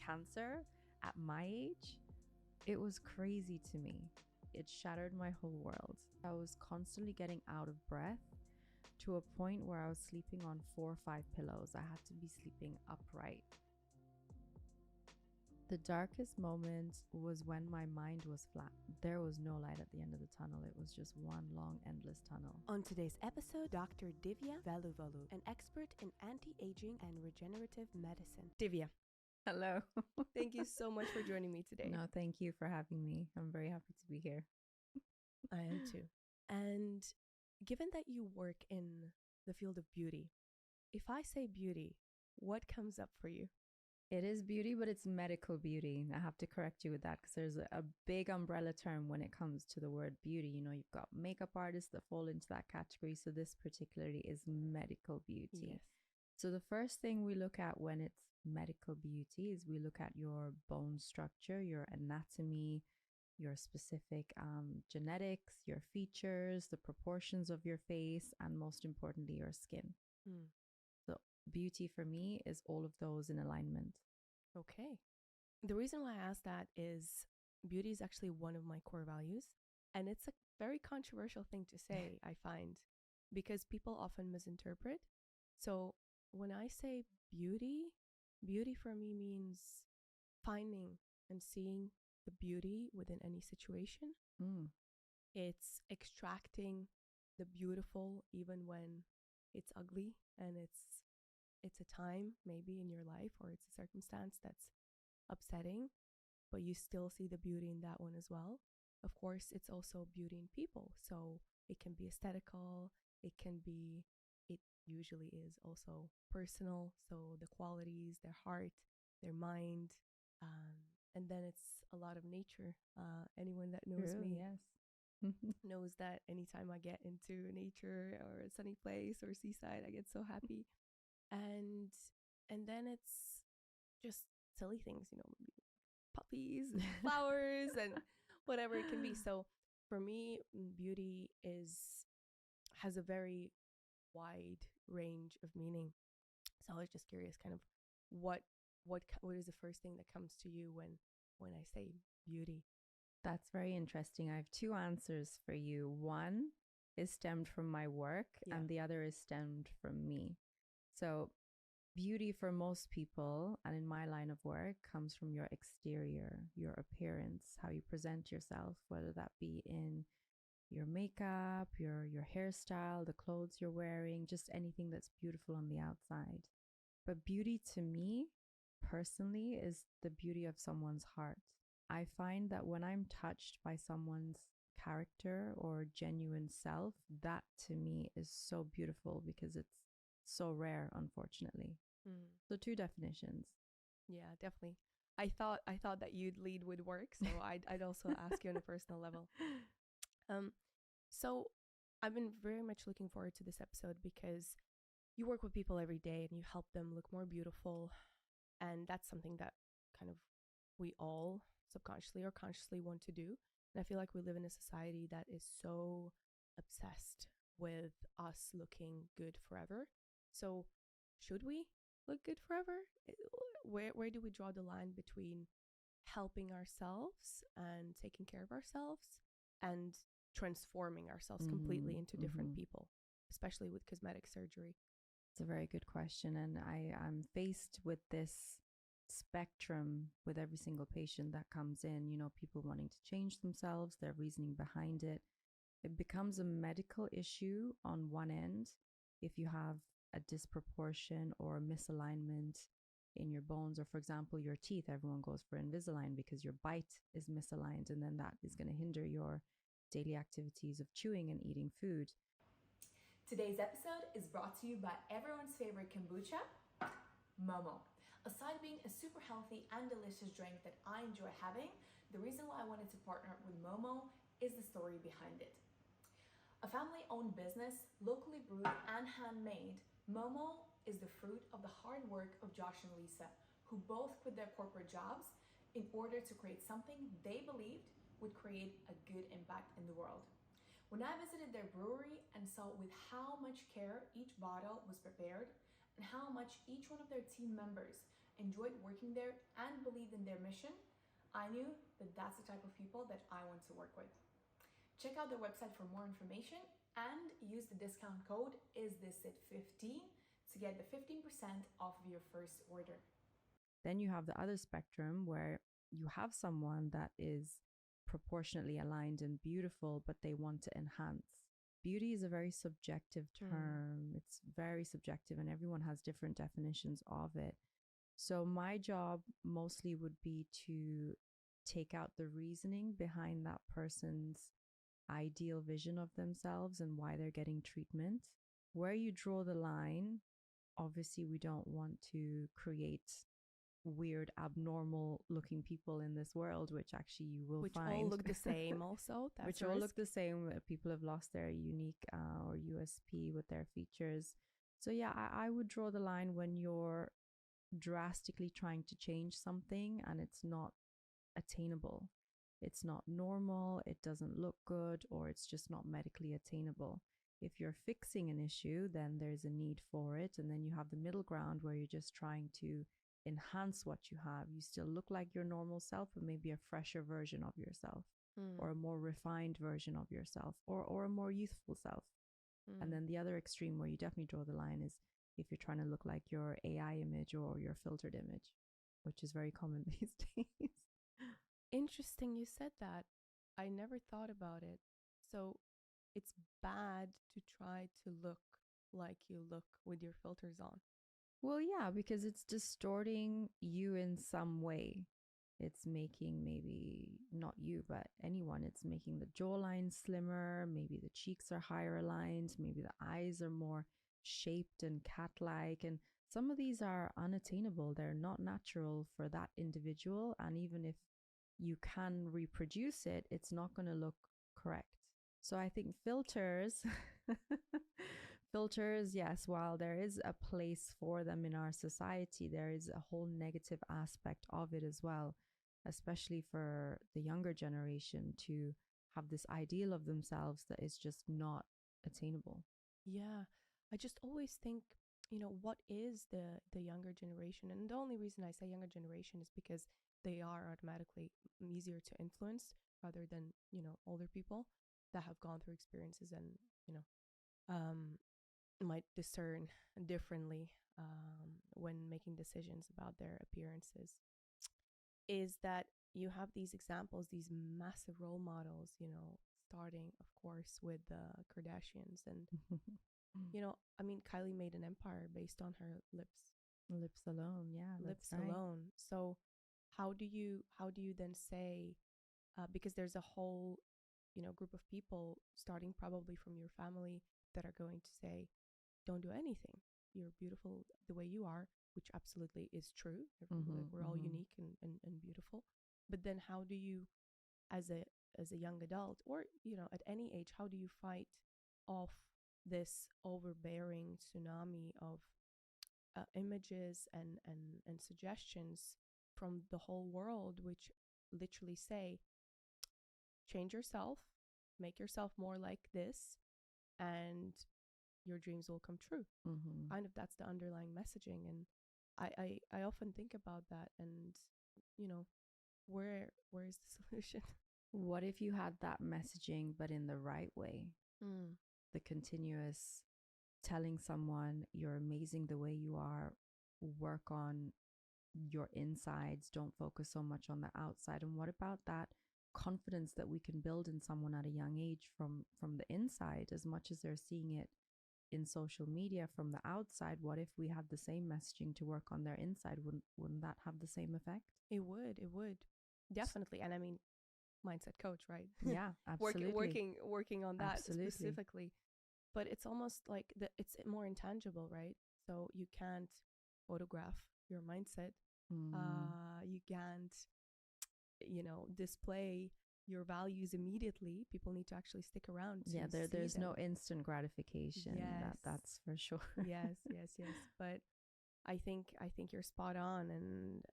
cancer at my age, it was crazy to me. It shattered my whole world. I was constantly getting out of breath to a point where I was sleeping on 4 or 5 pillows. I had to be sleeping upright. The darkest moment was when my mind was flat. There was no light at the end of the tunnel. It was just one long, endless tunnel. On today's episode, Dr. Divya Veluvolu, an expert in anti-aging and regenerative medicine. Divya, Hello. thank you so much for joining me today. No, thank you for having me. I'm very happy to be here. I am too. And given that you work in the field of beauty, if I say beauty, what comes up for you? It is beauty, but it's medical beauty. I have to correct you with that because there's a big umbrella term when it comes to the word beauty. You know, you've got makeup artists that fall into that category. So this particularly is medical beauty. Yes. So the first thing we look at when it's medical beauty is we look at your bone structure, your anatomy, your specific genetics, your features, the proportions of your face, and most importantly, your skin. So beauty for me is all of those in alignment. Okay. The reason why I asked that is beauty is actually one of my core values. And it's a very controversial thing to say, I find, because people often misinterpret. So when I say beauty for me means finding and seeing the beauty within any situation. It's extracting the beautiful even when it's ugly and it's a time maybe in your life or it's a circumstance that's upsetting, but you still see the beauty in that one as well. Of course, it's also beauty in people. So it can be aesthetical, it usually is also personal. So the qualities, their heart, their mind, and then it's a lot of nature. Anyone that knows True, me yes. knows that anytime I get into nature or a sunny place or seaside, I get so happy. And then it's just silly things, maybe puppies and flowers and whatever it can be. So for me, beauty has a very wide range of meaning. So I was just curious, kind of what is the first thing that comes to you when I say beauty? That's very interesting. I have two answers for you. One is stemmed from my work, and the other is stemmed from me. So beauty for most people, and in my line of work, comes from your exterior, your appearance, how you present yourself, whether that be in your makeup, your hairstyle, the clothes you're wearing, just anything that's beautiful on the outside. But beauty to me, personally, is the beauty of someone's heart. I find that when I'm touched by someone's character or genuine self, that to me is so beautiful because it's so rare, unfortunately. So two definitions. Yeah, definitely. I thought that you'd lead with work, so I'd also ask you on a personal level. So I've been very much looking forward to this episode because you work with people every day and you help them look more beautiful, and that's something that kind of we all subconsciously or consciously want to do. And I feel like we live in a society that is so obsessed with us looking good forever. So should we look good forever? Where do we draw the line between helping ourselves and taking care of ourselves and transforming ourselves completely into different people, especially with cosmetic surgery? It's a very good question. And I'm faced with this spectrum with every single patient that comes in, people wanting to change themselves, their reasoning behind it. It becomes a medical issue on one end if you have a disproportion or a misalignment in your bones, or for example, your teeth. Everyone goes for Invisalign because your bite is misaligned, and then that is going to hinder your daily activities of chewing and eating food. Today's episode is brought to you by everyone's favorite kombucha, Momo. Aside being a super healthy and delicious drink that I enjoy having, the reason why I wanted to partner with Momo is the story behind it. A family-owned business, locally brewed and handmade, Momo is the fruit of the hard work of Josh and Lisa, who both quit their corporate jobs in order to create something they believed would create a good impact in the world. When I visited their brewery and saw with how much care each bottle was prepared and how much each one of their team members enjoyed working there, and believed in their mission, I knew that that's the type of people that I want to work with. Check out their website for more information and use the discount code ISTHISIT15 to get the 15% off of your first order. Then you have the other spectrum where you have someone that is proportionately aligned and beautiful, but they want to enhance. Beauty is a very subjective term. It's very subjective, and everyone has different definitions of it. So my job mostly would be to take out the reasoning behind that person's ideal vision of themselves and why they're getting treatment. Where you draw the line, obviously we don't want to create weird, abnormal looking people in this world, which actually you will which find. All look the same also. That's which all look the same. People have lost their unique or USP with their features. So yeah, I would draw the line when you're drastically trying to change something and it's not attainable. It's not normal, it doesn't look good, or it's just not medically attainable. If you're fixing an issue, then there's a need for it. And then you have the middle ground where you're just trying to enhance what you have. You still look like your normal self, but maybe a fresher version of yourself, or a more refined version of yourself, or a more youthful self. And then the other extreme where you definitely draw the line is if you're trying to look like your AI image or your filtered image, which is very common these days. Interesting you said that. I never thought about it. So it's bad to try to look like you look with your filters on. Well, yeah, because it's distorting you in some way. It's making maybe not you, but anyone. It's making the jawline slimmer. Maybe the cheeks are higher aligned. Maybe the eyes are more shaped and cat-like. And some of these are unattainable. They're not natural for that individual. And even if you can reproduce it, it's not going to look correct. So I think filters, yes, while there is a place for them in our society, there is a whole negative aspect of it as well, especially for the younger generation to have this ideal of themselves that is just not attainable. Yeah, I just always think, what is the younger generation? And the only reason I say younger generation is because they are automatically easier to influence rather than, older people that have gone through experiences and, might discern differently when making decisions about their appearances. Is that you have these examples, these massive role models, starting, of course, with the Kardashians. And, Kylie made an empire based on her lips. Lips alone, yeah. Lips right. alone. So how do you then say, because there's a whole, group of people starting probably from your family that are going to say, don't do anything. You're beautiful the way you are, which absolutely is true. We're all unique and beautiful. But then how do you, as a young adult, or, at any age, how do you fight off this overbearing tsunami of images and suggestions from the whole world, which literally say, change yourself, make yourself more like this, and your dreams will come true. Kind of that's the underlying messaging. And I often think about that, and where is the solution? What if you had that messaging but in the right way? The continuous telling someone you're amazing the way you are, work on your insides, don't focus so much on the outside. And what about that confidence that we can build in someone at a young age from the inside, as much as they're seeing it in social media from the outside? What if we had the same messaging to work on their inside? Wouldn't that have the same effect? It would definitely. And I mean, mindset coach, right? Yeah, absolutely. working on that absolutely. specifically. But it's almost like it's more intangible, right? So you can't photograph your mindset. You can't, display your values immediately. People need to actually stick around to there's them. No instant gratification. Yes. That's for sure. yes. But I think you're spot on, and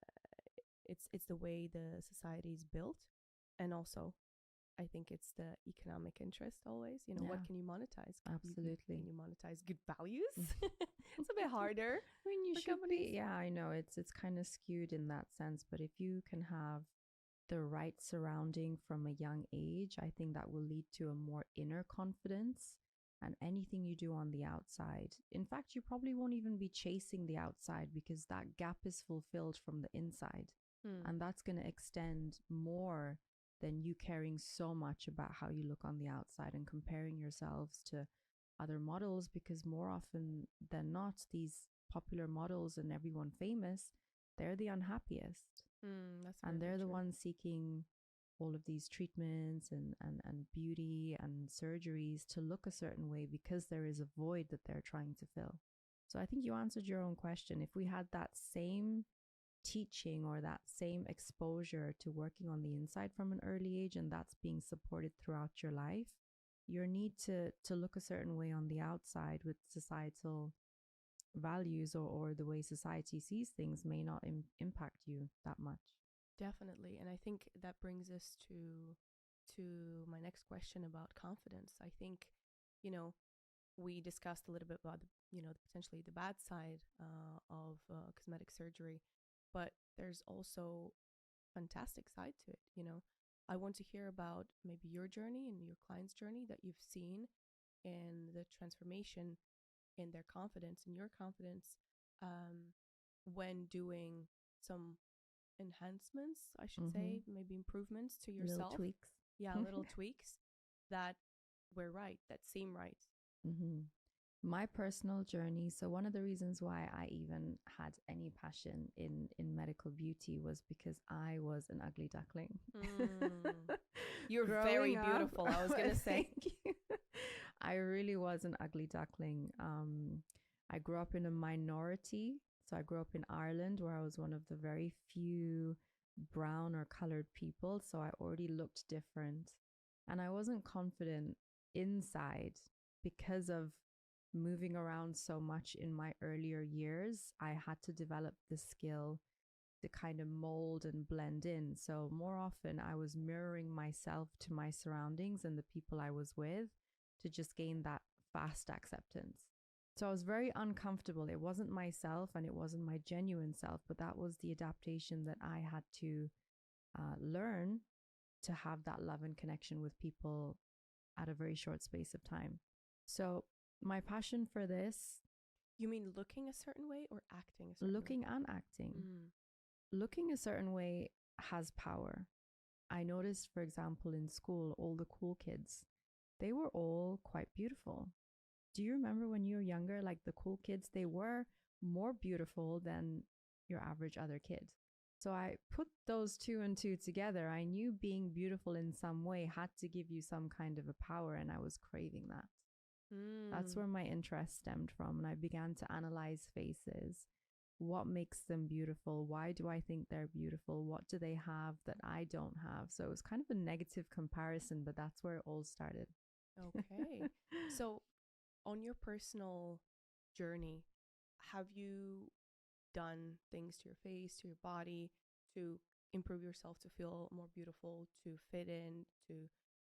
it's the way the society is built, and also I think it's the economic interest always. You know, what Yeah. can you monetize? Absolutely. Can you monetize good values? It's a bit harder. I mean, you for should companies. be. Yeah, I know it's kind of skewed in that sense, but if you can have the right surrounding from a young age, I think that will lead to a more inner confidence. And anything you do on the outside, in fact, you probably won't even be chasing the outside because that gap is fulfilled from the inside. Hmm. And that's going to extend more than you caring so much about how you look on the outside and comparing yourselves to other models, because more often than not, these popular models and everyone famous, they're the unhappiest. That's And very they're the true. ones seeking all of these treatments and beauty and surgeries to look a certain way because there is a void that they're trying to fill. So I think you answered your own question. If we had that same teaching or that same exposure to working on the inside from an early age, and that's being supported throughout your life, your need to look a certain way on the outside with societal values or the way society sees things may not impact you that much. Definitely. And I think that brings us to my next question about confidence. I think, you know, we discussed a little bit about potentially the bad side of cosmetic surgery, but there's also fantastic side to it. I want to hear about maybe your journey and your client's journey that you've seen in the transformation in their confidence and your confidence when doing some enhancements, I should say, maybe improvements to Little yourself. tweaks. Yeah, little tweaks that were right, that seem right. My personal journey. So one of the reasons why I even had any passion in medical beauty was because I was an ugly duckling. You're very beautiful. I was gonna say. Thank you. I really was an ugly duckling. I grew up in a minority. So I grew up in Ireland, where I was one of the very few brown or colored people. So I already looked different. And I wasn't confident inside because of moving around so much in my earlier years. I had to develop the skill to kind of mold and blend in. So more often I was mirroring myself to my surroundings and the people I was with to just gain that fast acceptance. So I was very uncomfortable. It wasn't myself and it wasn't my genuine self, but that was the adaptation that I had to learn to have that love and connection with people at a very short space of time. So my passion for this. You mean looking a certain way or acting a certain looking way? and acting. Looking a certain way has power. I noticed, for example, in school, all the cool kids, they were all quite beautiful. Do you remember when you were younger, like the cool kids, they were more beautiful than your average other kid. So I put those two and two together. I knew being beautiful in some way had to give you some kind of a power, and I was craving that. That's where my interest stemmed from. And I began to analyze faces. What makes them beautiful? Why do I think they're beautiful? What do they have that I don't have? So it was kind of a negative comparison, but that's where it all started. Okay. So on your personal journey, have you done things to your face, to your body, to improve yourself, to feel more beautiful, to fit in, to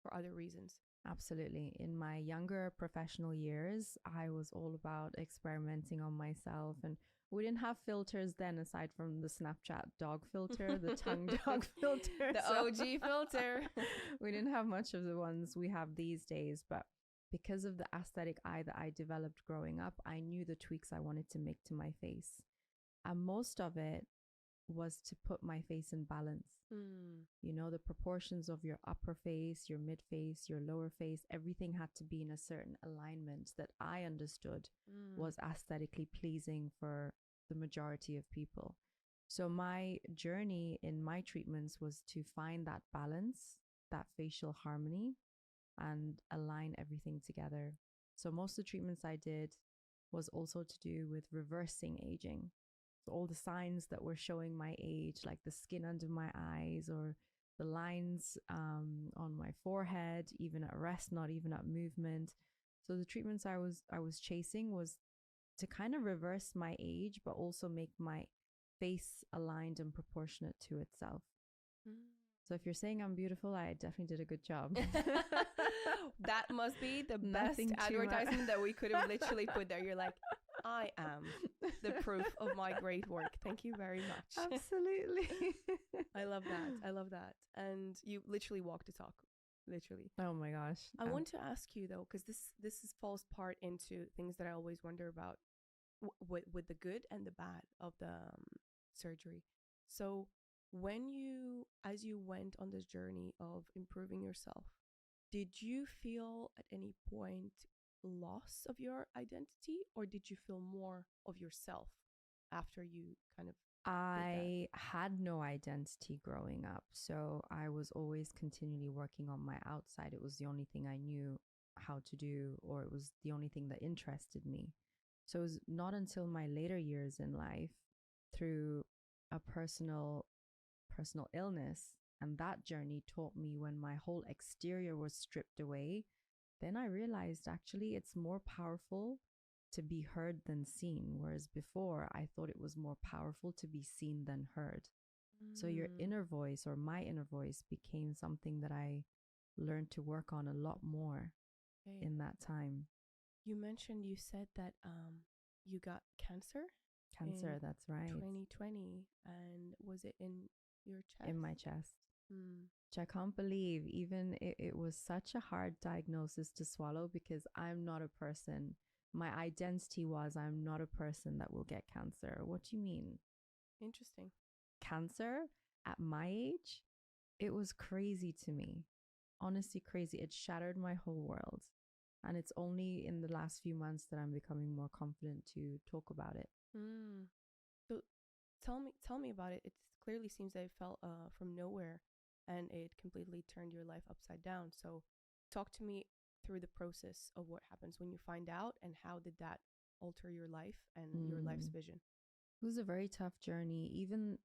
for other reasons? Absolutely. In my younger professional years, I was all about experimenting on myself. And we didn't have filters then, aside from the Snapchat dog filter, the tongue dog filter. The OG filter. We didn't have much of the ones we have these days. But because of the aesthetic eye that I developed growing up, I knew the tweaks I wanted to make to my face. And most of it was to put my face in balance. You know, the proportions of your upper face, your mid face, your lower face, everything had to be in a certain alignment that I understood was aesthetically pleasing for the majority of people. So my journey in my treatments was to find that balance, that facial harmony, and align everything together. So most of the treatments I did was also to do with reversing aging. So all the signs that were showing my age, like the skin under my eyes or the lines on my forehead, even at rest, not even at movement. So the treatments I was chasing was to kind of reverse my age, but also make my face aligned and proportionate to itself. So if you're saying I'm beautiful, I definitely did a good job. That must be the best Nothing too advertisement that we could have literally put there. You're like, I am the proof of my great work. Thank you very much. Absolutely. I love that. I love that. And you literally walk the talk, literally. Oh my gosh. I want to ask you though, because falls part into things that I always wonder about with the good and the bad of the surgery. So as you went on this journey of improving yourself, did you feel at any point loss of your identity, or did you feel more of yourself after you kind of I had no identity growing up, so I was always continually working on my outside. It was the only thing I knew how to do, or it was the only thing that interested me. So it was not until my later years in life, through a personal illness, and that journey taught me when my whole exterior was stripped away, then I realized actually it's more powerful to be heard than seen, whereas before I thought it was more powerful to be seen than heard. So your inner voice, or my inner voice, became something that I learned to work on a lot more in that time. You said that you got cancer. That's right. 2020, and was it in your chest? In my chest. Which I can't believe. Even it was such a hard diagnosis to swallow, because I'm not a person. My identity was I'm not a person that will get cancer. What do you mean? Interesting. Cancer at my age? It was crazy to me. Honestly, crazy. It shattered my whole world. And it's only in the last few months that I'm becoming more confident to talk about it. So tell me about it. It clearly seems that it fell from nowhere, and it completely turned your life upside down. So talk to me through the process of what happens when you find out, and how did that alter your life and your life's vision? It was a very tough journey, even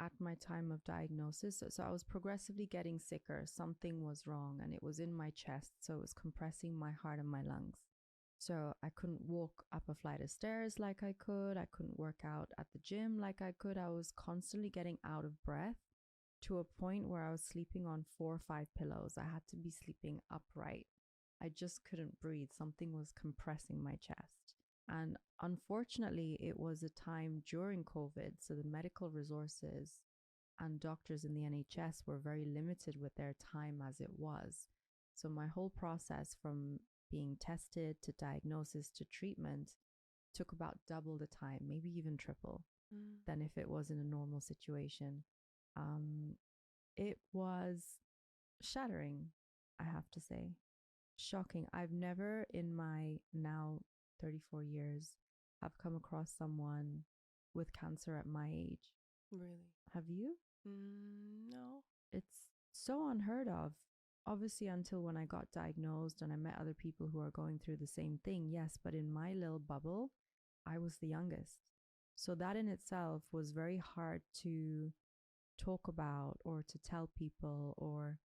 at my time of diagnosis. So I was progressively getting sicker. Something was wrong, and it was in my chest. So it was compressing my heart and my lungs. So I couldn't walk up a flight of stairs like I could. I couldn't work out at the gym like I could. I was constantly getting out of breath, to a point where I was sleeping on 4 or 5 pillows. I had to be sleeping upright. I just couldn't breathe. Something was compressing my chest. And unfortunately, it was a time during COVID, so the medical resources and doctors in the NHS were very limited with their time as it was. So my whole process from being tested to diagnosis to treatment took about double the time, maybe even triple, than if it was in a normal situation. It was shattering, I have to say. Shocking. I've never in my now 34 years have come across someone with cancer at my age. Really? Have you? No. It's so unheard of. Obviously, until when I got diagnosed and I met other people who are going through the same thing, yes, but in my little bubble, I was the youngest. So that in itself was very hard to talk about or to tell people, or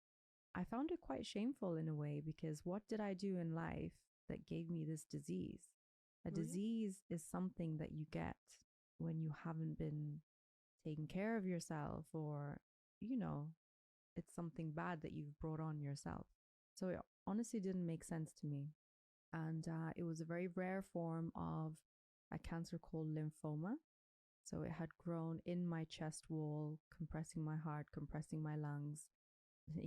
I found it quite shameful in a way, because what did I do in life that gave me this disease? A disease is something that you get when you haven't been taking care of yourself, or, it's something bad that you've brought on yourself. So it honestly didn't make sense to me. And it was a very rare form of a cancer called lymphoma. So it had grown in my chest wall, compressing my heart, compressing my lungs.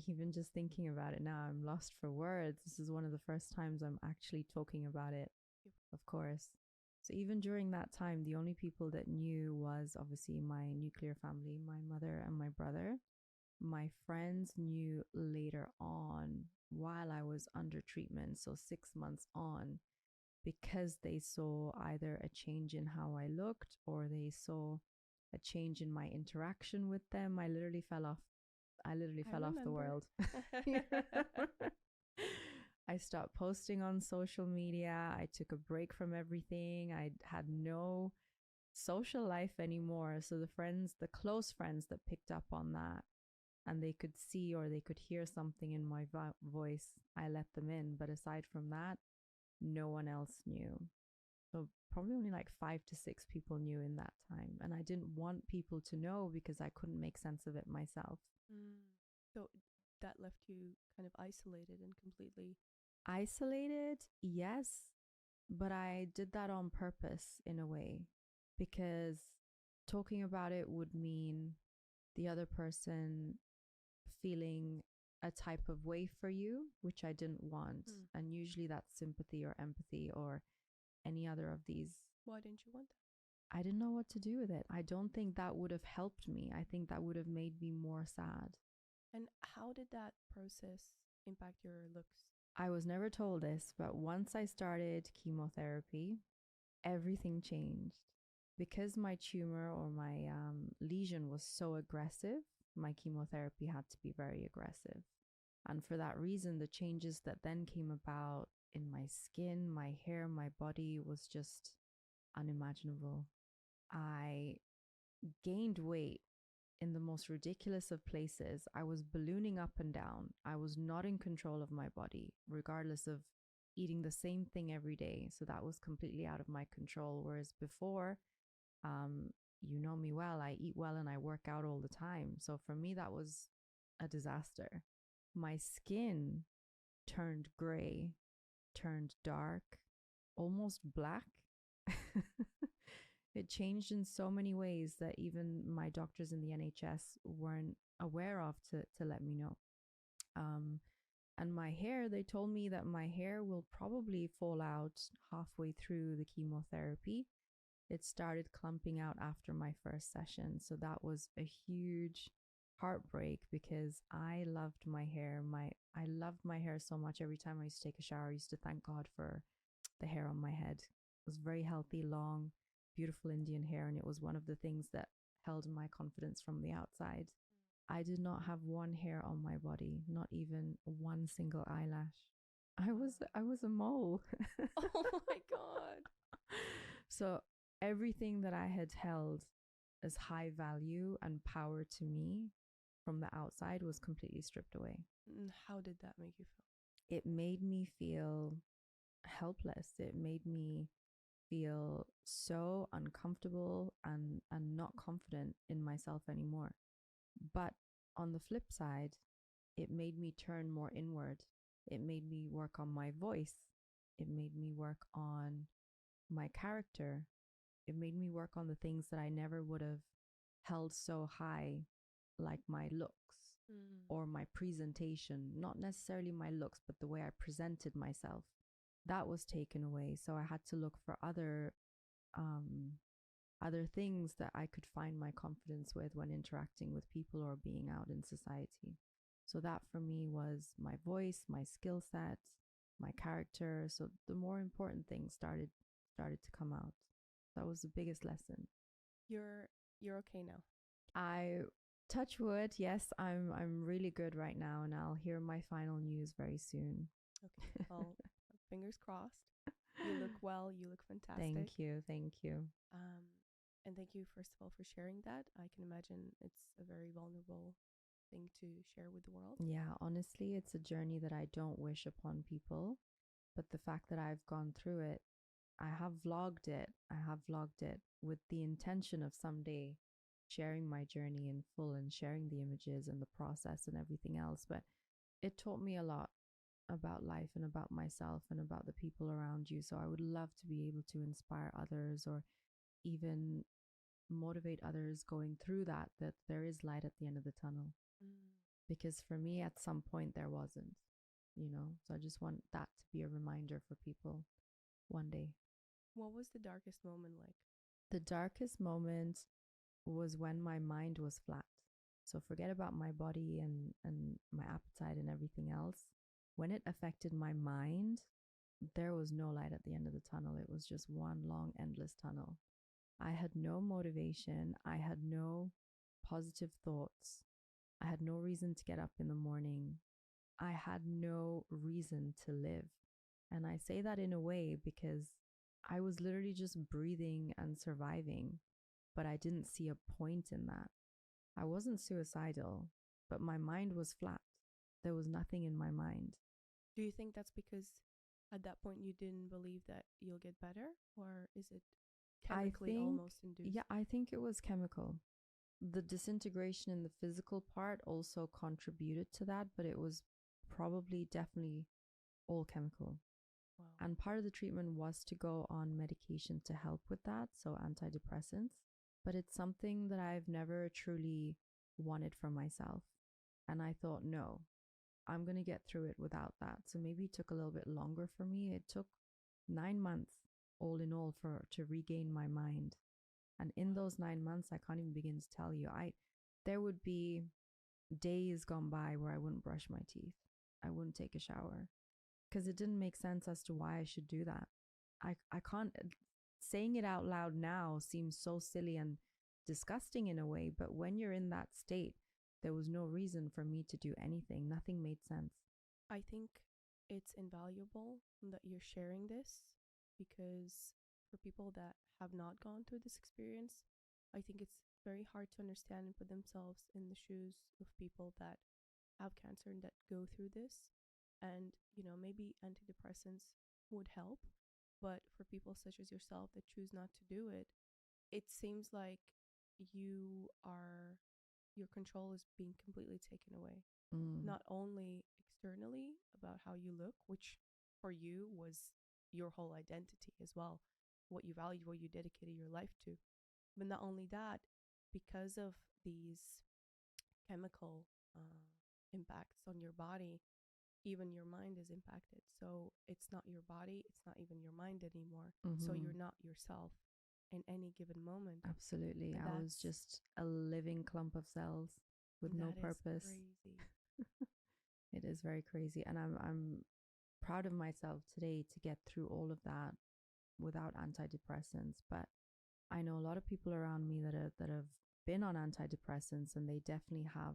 Even just thinking about it now, I'm lost for words. This is one of the first times I'm actually talking about it, of course. So even during that time, the only people that knew was obviously my nuclear family, my mother and my brother. My friends knew later on, while I was under treatment, so 6 months on, because they saw either a change in how I looked, or they saw a change in my interaction with them. I literally fell off the world. I stopped posting on social media. I took a break from everything. I had no social life anymore. So the close friends that picked up on that, and they could see or they could hear something in my voice, I let them in. But aside from that, no one else knew. So probably only like 5 to 6 people knew in that time. And I didn't want people to know because I couldn't make sense of it myself. So that left you kind of isolated and completely Isolated, yes, but I did that on purpose in a way, because talking about it would mean the other person feeling a type of way for you, which I didn't want. And usually that's sympathy or empathy or any other of these. Why didn't you want that? I didn't know what to do with it. I don't think that would have helped me. I think that would have made me more sad. And how did that process impact your looks? I was never told this, but once I started chemotherapy, everything changed. Because my tumor or my lesion was so aggressive, my chemotherapy had to be very aggressive. And for that reason, the changes that then came about in my skin, my hair, my body was just unimaginable. I gained weight in the most ridiculous of places. I was ballooning up and down. I was not in control of my body, regardless of eating the same thing every day. So that was completely out of my control. Whereas before, you know me well, I eat well and I work out all the time. So for me, that was a disaster. My skin turned gray, turned dark, almost black. It changed in so many ways that even my doctors in the NHS weren't aware of to let me know. And my hair, they told me that my hair will probably fall out halfway through the chemotherapy. It started clumping out after my first session. So that was a huge heartbreak because I loved my hair. I loved my hair so much. Every time I used to take a shower, I used to thank God for the hair on my head. It was very healthy, long, beautiful Indian hair, and it was one of the things that held my confidence from the outside. I did not have one hair on my body, not even one single eyelash. I was a mole. Oh my God. So everything that I had held as high value and power to me from the outside was completely stripped away. How did that make you feel? It made me feel helpless. It made me feel so uncomfortable and not confident in myself anymore. But on the flip side, it made me turn more inward. It made me work on my voice. It made me work on my character. It made me work on the things that I never would have held so high, like my looks or my presentation. Not necessarily my looks, but the way I presented myself. That was taken away. So I had to look for other things that I could find my confidence with when interacting with people or being out in society. So that for me was my voice, my skill set, my character. So the more important things started to come out. That was the biggest lesson. You're okay now. I touch wood, yes, I'm really good right now, and I'll hear my final news very soon. Okay. Well, fingers crossed. You look well. You look fantastic. Thank you. Thank you. And thank you, first of all, for sharing that. I can imagine it's a very vulnerable thing to share with the world. Yeah, honestly, it's a journey that I don't wish upon people. But the fact that I've gone through it, I have vlogged it. I have vlogged it with the intention of someday sharing my journey in full and sharing the images and the process and everything else. But it taught me a lot about life and about myself and about the people around you. So I would love to be able to inspire others or even motivate others going through that there is light at the end of the tunnel. Because for me, at some point, there wasn't, so I just want that to be a reminder for people one day. What was the darkest moment like? The darkest moment was when my mind was flat. So forget about my body and my appetite and everything else. When it affected my mind, there was no light at the end of the tunnel. It was just one long, endless tunnel. I had no motivation. I had no positive thoughts. I had no reason to get up in the morning. I had no reason to live. And I say that in a way because I was literally just breathing and surviving, but I didn't see a point in that. I wasn't suicidal, but my mind was flat. There was nothing in my mind. Do you think that's because At that point, you didn't believe that you'll get better, or is it I chemically think, almost induced? yeah, I think it was chemical. The disintegration in the physical part also contributed to that, but it was probably definitely all chemical. Wow. And part of the treatment was to go on medication to help with that, so antidepressants. But it's something that I've never truly wanted for myself. And I thought, no, I'm going to get through it without that. So maybe it took a little bit longer for me. It took 9 months all in all to regain my mind. And in those 9 months, I can't even begin to tell you, there would be days gone by where I wouldn't brush my teeth. I wouldn't take a shower because it didn't make sense as to why I should do that. I can't, saying it out loud now seems so silly and disgusting in a way, but when you're in that state, there was no reason for me to do anything. Nothing made sense. I think it's invaluable that you're sharing this, because for people that have not gone through this experience, I think it's very hard to understand and put themselves in the shoes of people that have cancer and that go through this. And, maybe antidepressants would help. But for people such as yourself that choose not to do it, it seems like you are, your control is being completely taken away. Not only externally about how you look, which for you was your whole identity as well, what you valued, what you dedicated your life to. But not only that, because of these chemical impacts on your body, even your mind is impacted. So it's not your body, it's not even your mind anymore. So you're not yourself in any given moment. Absolutely. I was just a living clump of cells with no purpose. Crazy. It is very crazy. And I'm proud of myself today to get through all of that without antidepressants. But I know a lot of people around me that have been on antidepressants, and they definitely have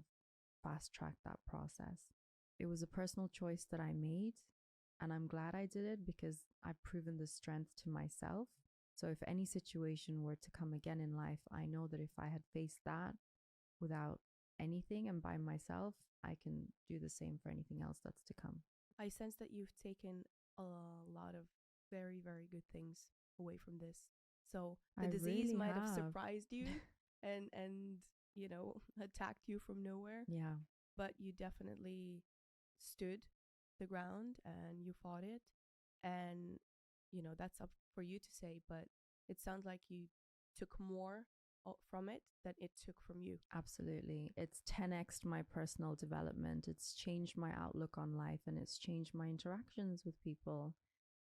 fast tracked that process. It was a personal choice that I made, and I'm glad I did it because I've proven the strength to myself. So if any situation were to come again in life, I know that if I had faced that without anything and by myself, I can do the same for anything else that's to come. I sense that you've taken a lot of very, very good things away from this. So the disease really might have surprised you and attacked you from nowhere. Yeah. But you definitely stood the ground and you fought it. And, that's up for you to say, but it sounds like you took more from it than it took from you. Absolutely. It's 10x'd my personal development. It's changed my outlook on life, and it's changed my interactions with people.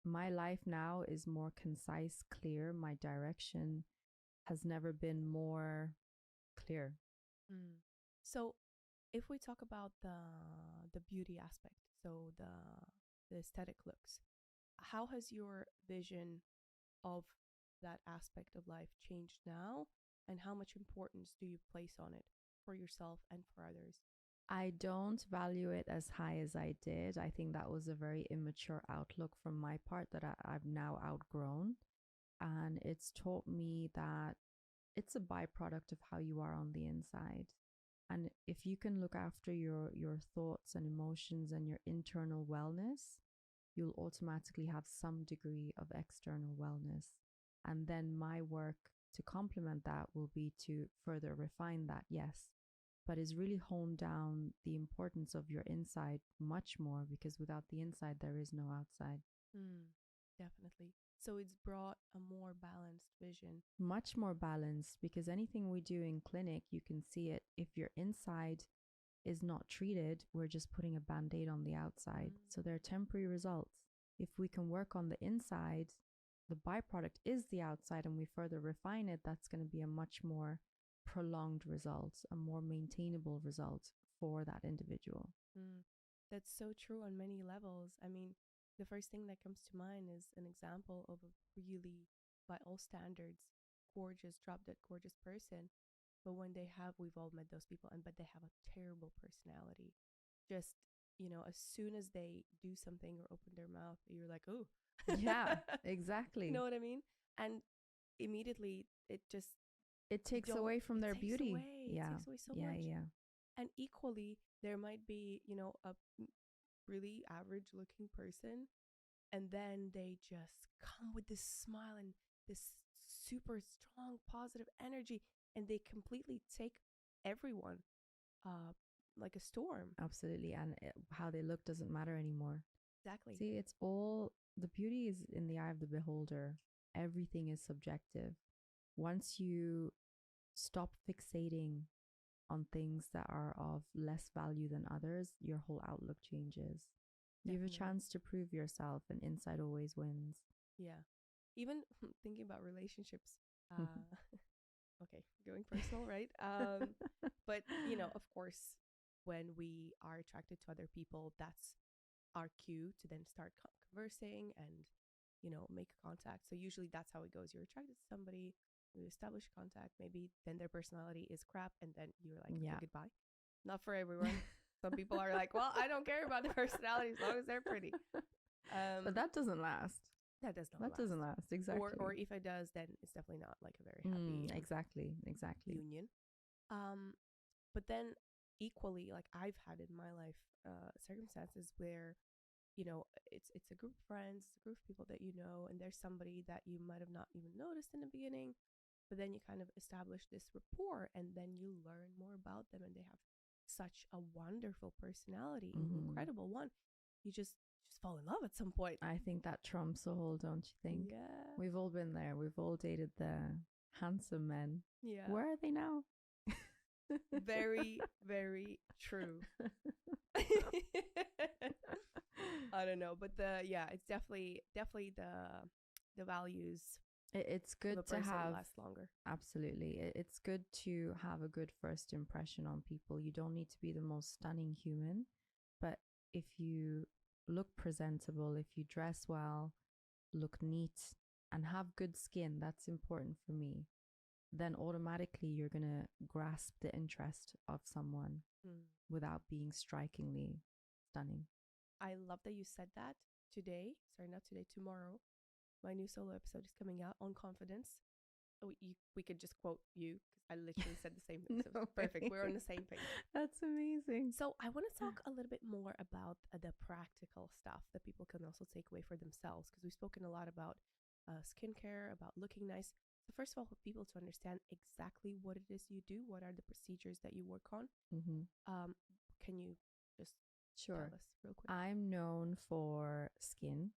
My life now is more concise, clear. My direction has never been more clear. So if we talk about the beauty aspect, so the aesthetic looks, how has your vision of that aspect of life changed now, and how much importance do you place on it for yourself and for others? I don't value it as high as I did. I think that was a very immature outlook from my part that I've now outgrown. And it's taught me that it's a byproduct of how you are on the inside. And if you can look after your thoughts and emotions and your internal wellness, you'll automatically have some degree of external wellness. And then my work to complement that will be to further refine that, yes, but is really hone down the importance of your inside much more, because without the inside, there is no outside. Definitely. So it's brought a more balanced vision. Much more balanced, because anything we do in clinic, you can see it. If your inside is not treated, we're just putting a band-aid on the outside. So they're temporary results. If we can work on the inside, the byproduct is the outside, and we further refine it, that's going to be a much more prolonged result, a more maintainable result for that individual. That's so true on many levels. I mean, the first thing that comes to mind is an example of a really, by all standards, gorgeous, drop dead gorgeous person. But when we've all met those people, but they have a terrible personality. Just, as soon as they do something or open their mouth, you're like, oh. Yeah, exactly. You know what I mean? And immediately it takes away from their beauty. Yeah. It takes away so much. Yeah. And equally, there might be, a really average looking person And then they just come with this smile and this super strong positive energy, and they completely take everyone like a storm. Absolutely. And how they look doesn't matter anymore. Exactly. See, it's all, the beauty is in the eye of the beholder. Everything is subjective. Once you stop fixating on things that are of less value than others, your whole outlook changes. You have a chance to prove yourself, and insight always wins. Yeah. Even thinking about relationships. Okay, going personal, right? But, you know, of course, when we are attracted to other people, that's our cue to then start conversing and, you know, make contact. So usually that's how it goes. You're attracted to somebody, you establish contact, maybe then their personality is crap, and then you're like, okay, goodbye. Not for everyone. Some people are like, well, I don't care about the personality as long as they're pretty. But that doesn't last. That does not That last. doesn't last, exactly. Or if it does, then it's definitely not like a very happy exactly union. But then equally, like I've had in my life circumstances where, you know, it's a group of friends, a group of people that you know, and there's somebody that you might have not even noticed in the beginning, but then you kind of establish this rapport, and then you learn more about them, and they have such a wonderful personality, an incredible one. You just fall in love at some point. I think that trumps the whole, don't you think? Yeah. We've all been there. We've all dated the handsome men. Yeah. Where are they now? Very, very true. I don't know, but it's definitely the values. It's good to have last longer. Absolutely. It's good to have a good first impression on people. You don't need to be the most stunning human, but if you look presentable, if you dress well, look neat, and have good skin, that's important for me, then automatically you're going to grasp the interest of someone without being strikingly stunning. I love that you said that today. Sorry, not today, tomorrow. My new solo episode is coming out on confidence. We could just quote you because I literally said the same thing. So perfect. We're on the same page. That's amazing. So I want to talk a little bit more about the practical stuff that people can also take away for themselves, because we've spoken a lot about skincare, about looking nice. So first of all, for people to understand exactly what it is you do, what are the procedures that you work on? Can you just tell us real quick? I'm known for skin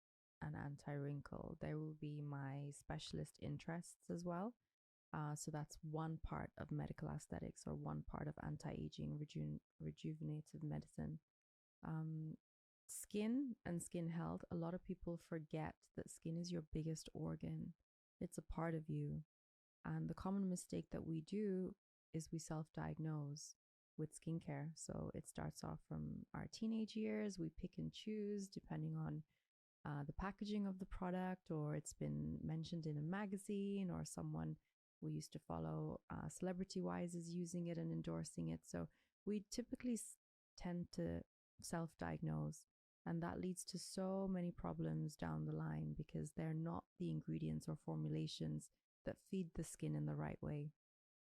and anti-wrinkle. There will be my specialist interests as well. So that's one part of medical aesthetics, or one part of anti-aging, rejuvenative medicine. Skin and skin health, a lot of people forget that skin is your biggest organ. It's a part of you. And the common mistake that we do is we self-diagnose with skincare. So it starts off from our teenage years. We pick and choose depending on the packaging of the product, or it's been mentioned in a magazine, or someone we used to follow celebrity-wise is using it and endorsing it. So we typically tend to self-diagnose, and that leads to so many problems down the line because they're not the ingredients or formulations that feed the skin in the right way.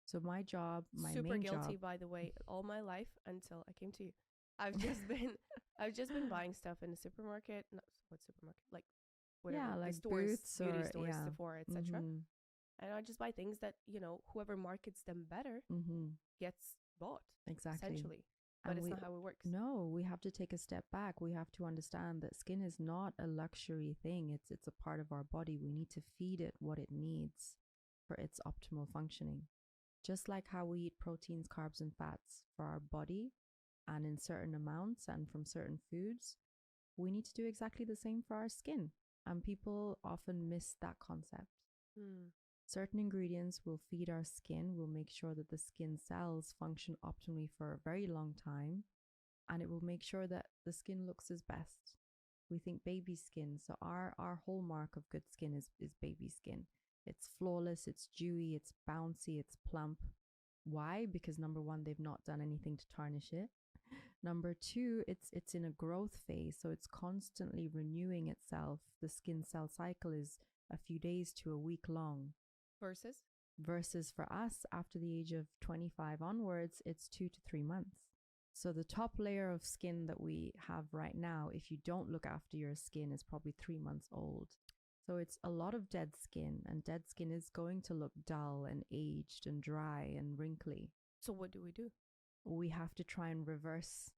So my job, my super main guilty, job, by the way, all my life until I came to you. I've just been buying stuff in the supermarket. Not what supermarket, like whatever, yeah, like stores, Boots beauty or stores, Sephora, etc. And I just buy things that, you know, whoever markets them better gets bought. Exactly. Essentially. But it's not how it works. No, we have to take a step back. We have to understand that skin is not a luxury thing. It's a part of our body. We need to feed it what it needs for its optimal functioning. Just like how we eat proteins, carbs, and fats for our body, and in certain amounts and from certain foods, we need to do exactly the same for our skin. And people often miss that concept. Certain ingredients will feed our skin, will make sure that the skin cells function optimally for a very long time, and it will make sure that the skin looks its best. We think baby skin, so our hallmark of good skin is baby skin. It's flawless, it's dewy, it's bouncy, it's plump. Why? Because number one, they've not done anything to tarnish it. Number two, it's in a growth phase, so it's constantly renewing itself. The skin cell cycle is a few days to a week long. Versus for us, after the age of 25 onwards, it's 2 to 3 months. So the top layer of skin that we have right now, if you don't look after your skin, is probably 3 months old. So it's a lot of dead skin, and dead skin is going to look dull and aged and dry and wrinkly. So what do we do? We have to try and reverse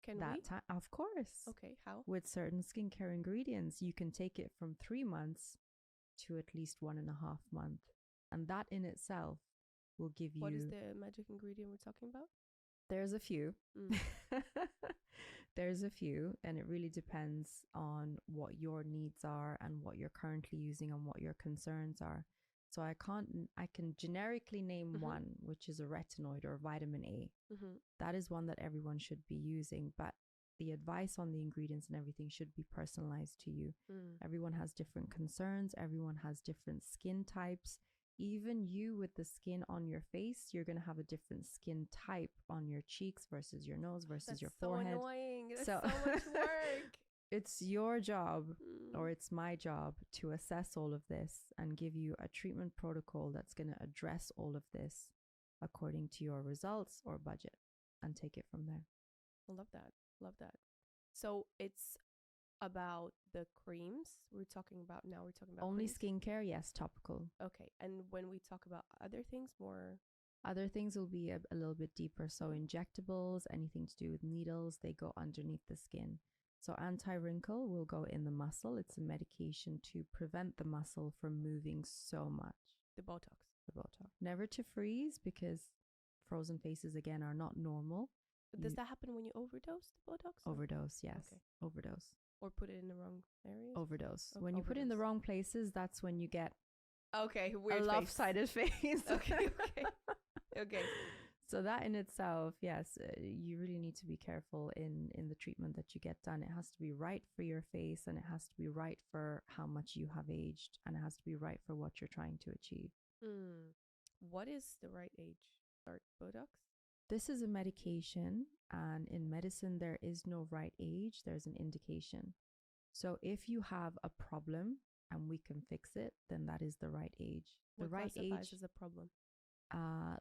that time. Of course. Okay, how? With certain skincare ingredients, you can take it from 3 months to at least 1.5 months. And that in itself will give you... What is the magic ingredient we're talking about? There's a few. There's a few, and it really depends on what your needs are and what you're currently using and what your concerns are. So I can generically name one, which is a retinoid or vitamin A. That is one that everyone should be using, but the advice on the ingredients and everything should be personalized to you. Everyone has different concerns. Everyone has different skin types. Even you with the skin on your face, you're going to have a different skin type on your cheeks versus your nose versus your forehead. That's so annoying. That's so much work. It's your job, or it's my job, to assess all of this and give you a treatment protocol that's going to address all of this according to your results or budget, and take it from there. I love that. Love that. So it's about the creams we're talking about now. We're talking about only creams? Skincare, yes, topical. Okay. And when we talk about other things, more... Other things will be a little bit deeper. So injectables, anything to do with needles, they go underneath the skin. So anti-wrinkle will go in the muscle. It's a medication to prevent the muscle from moving so much. The Botox. The Botox. Never to freeze, because frozen faces, again, are not normal. Does that happen when you overdose the Botox? Overdose, yes. Okay. Overdose. Or put it in the wrong areas? Overdose. When you put it in the wrong places, that's when you get weird a lopsided face. Okay. Okay. So that in itself, yes, you really need to be careful in the treatment that you get done. It has to be right for your face, and it has to be right for how much you have aged, and it has to be right for what you're trying to achieve. What is the right age to start Botox? This is a medication, and in medicine, there is no right age. There's an indication. So if you have a problem and we can fix it, then that is the right age. The right age is a problem.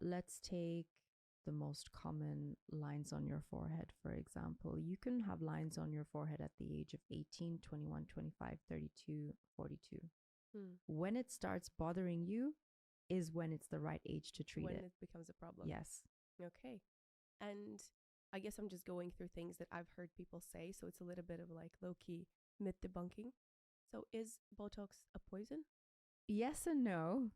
Let's take the most common lines on your forehead, for example. You can have lines on your forehead at the age of 18, 21, 25, 32, 42. When it starts bothering you is when it's the right age to treat it. When it becomes a problem. Yes. Okay. And I guess I'm just going through things that I've heard people say, so it's a little bit of like low-key myth debunking. So is Botox a poison? Yes and no.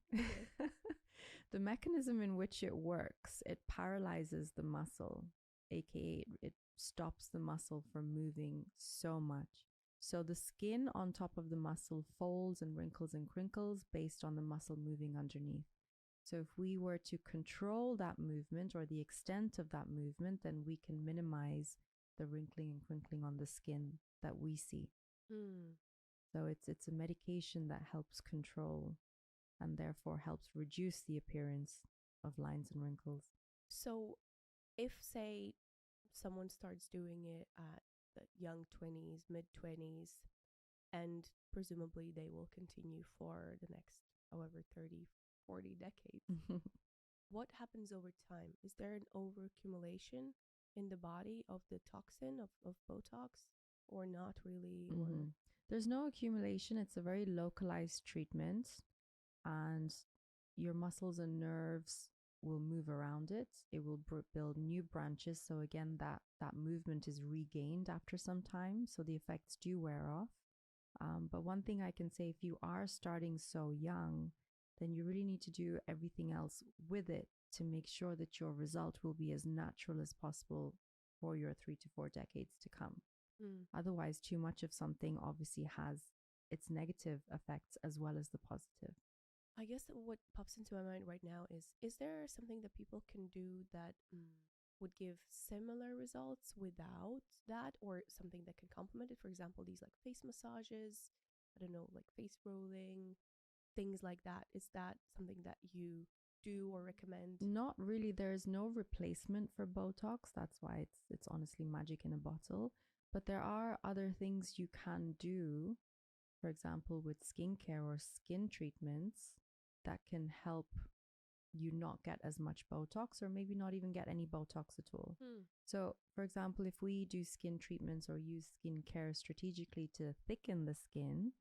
The mechanism in which it works, it paralyzes the muscle, aka it stops the muscle from moving so much. So the skin on top of the muscle folds and wrinkles and crinkles based on the muscle moving underneath. So if we were to control that movement or the extent of that movement, then we can minimize the wrinkling and crinkling on the skin that we see. So it's a medication that helps control and therefore helps reduce the appearance of lines and wrinkles. So if, say, someone starts doing it at the young 20s, mid-20s, and presumably they will continue for the next, however, 30, 40 decades, what happens over time? Is there an overaccumulation in the body of the toxin of Botox, or not really? There's no accumulation. It's a very localized treatment, and your muscles and nerves will move around it. It will build new branches. So again, that movement is regained after some time. So the effects do wear off. But one thing I can say, if you are starting so young, then you really need to do everything else with it to make sure that your result will be as natural as possible for your 3 to 4 decades to come. Otherwise, too much of something obviously has its negative effects as well as the positive. I guess what pops into my mind right now is there something that people can do that would give similar results without that, or something that can complement it? For example, these like face massages, I don't know, like face rolling, things like that. Is that something that you do or recommend? Not really. There's no replacement for Botox. That's why it's honestly magic in a bottle. But there are other things you can do, for example, with skincare or skin treatments that can help you not get as much Botox, or maybe not even get any Botox at all. So, for example, if we do skin treatments or use skincare strategically to thicken the skin,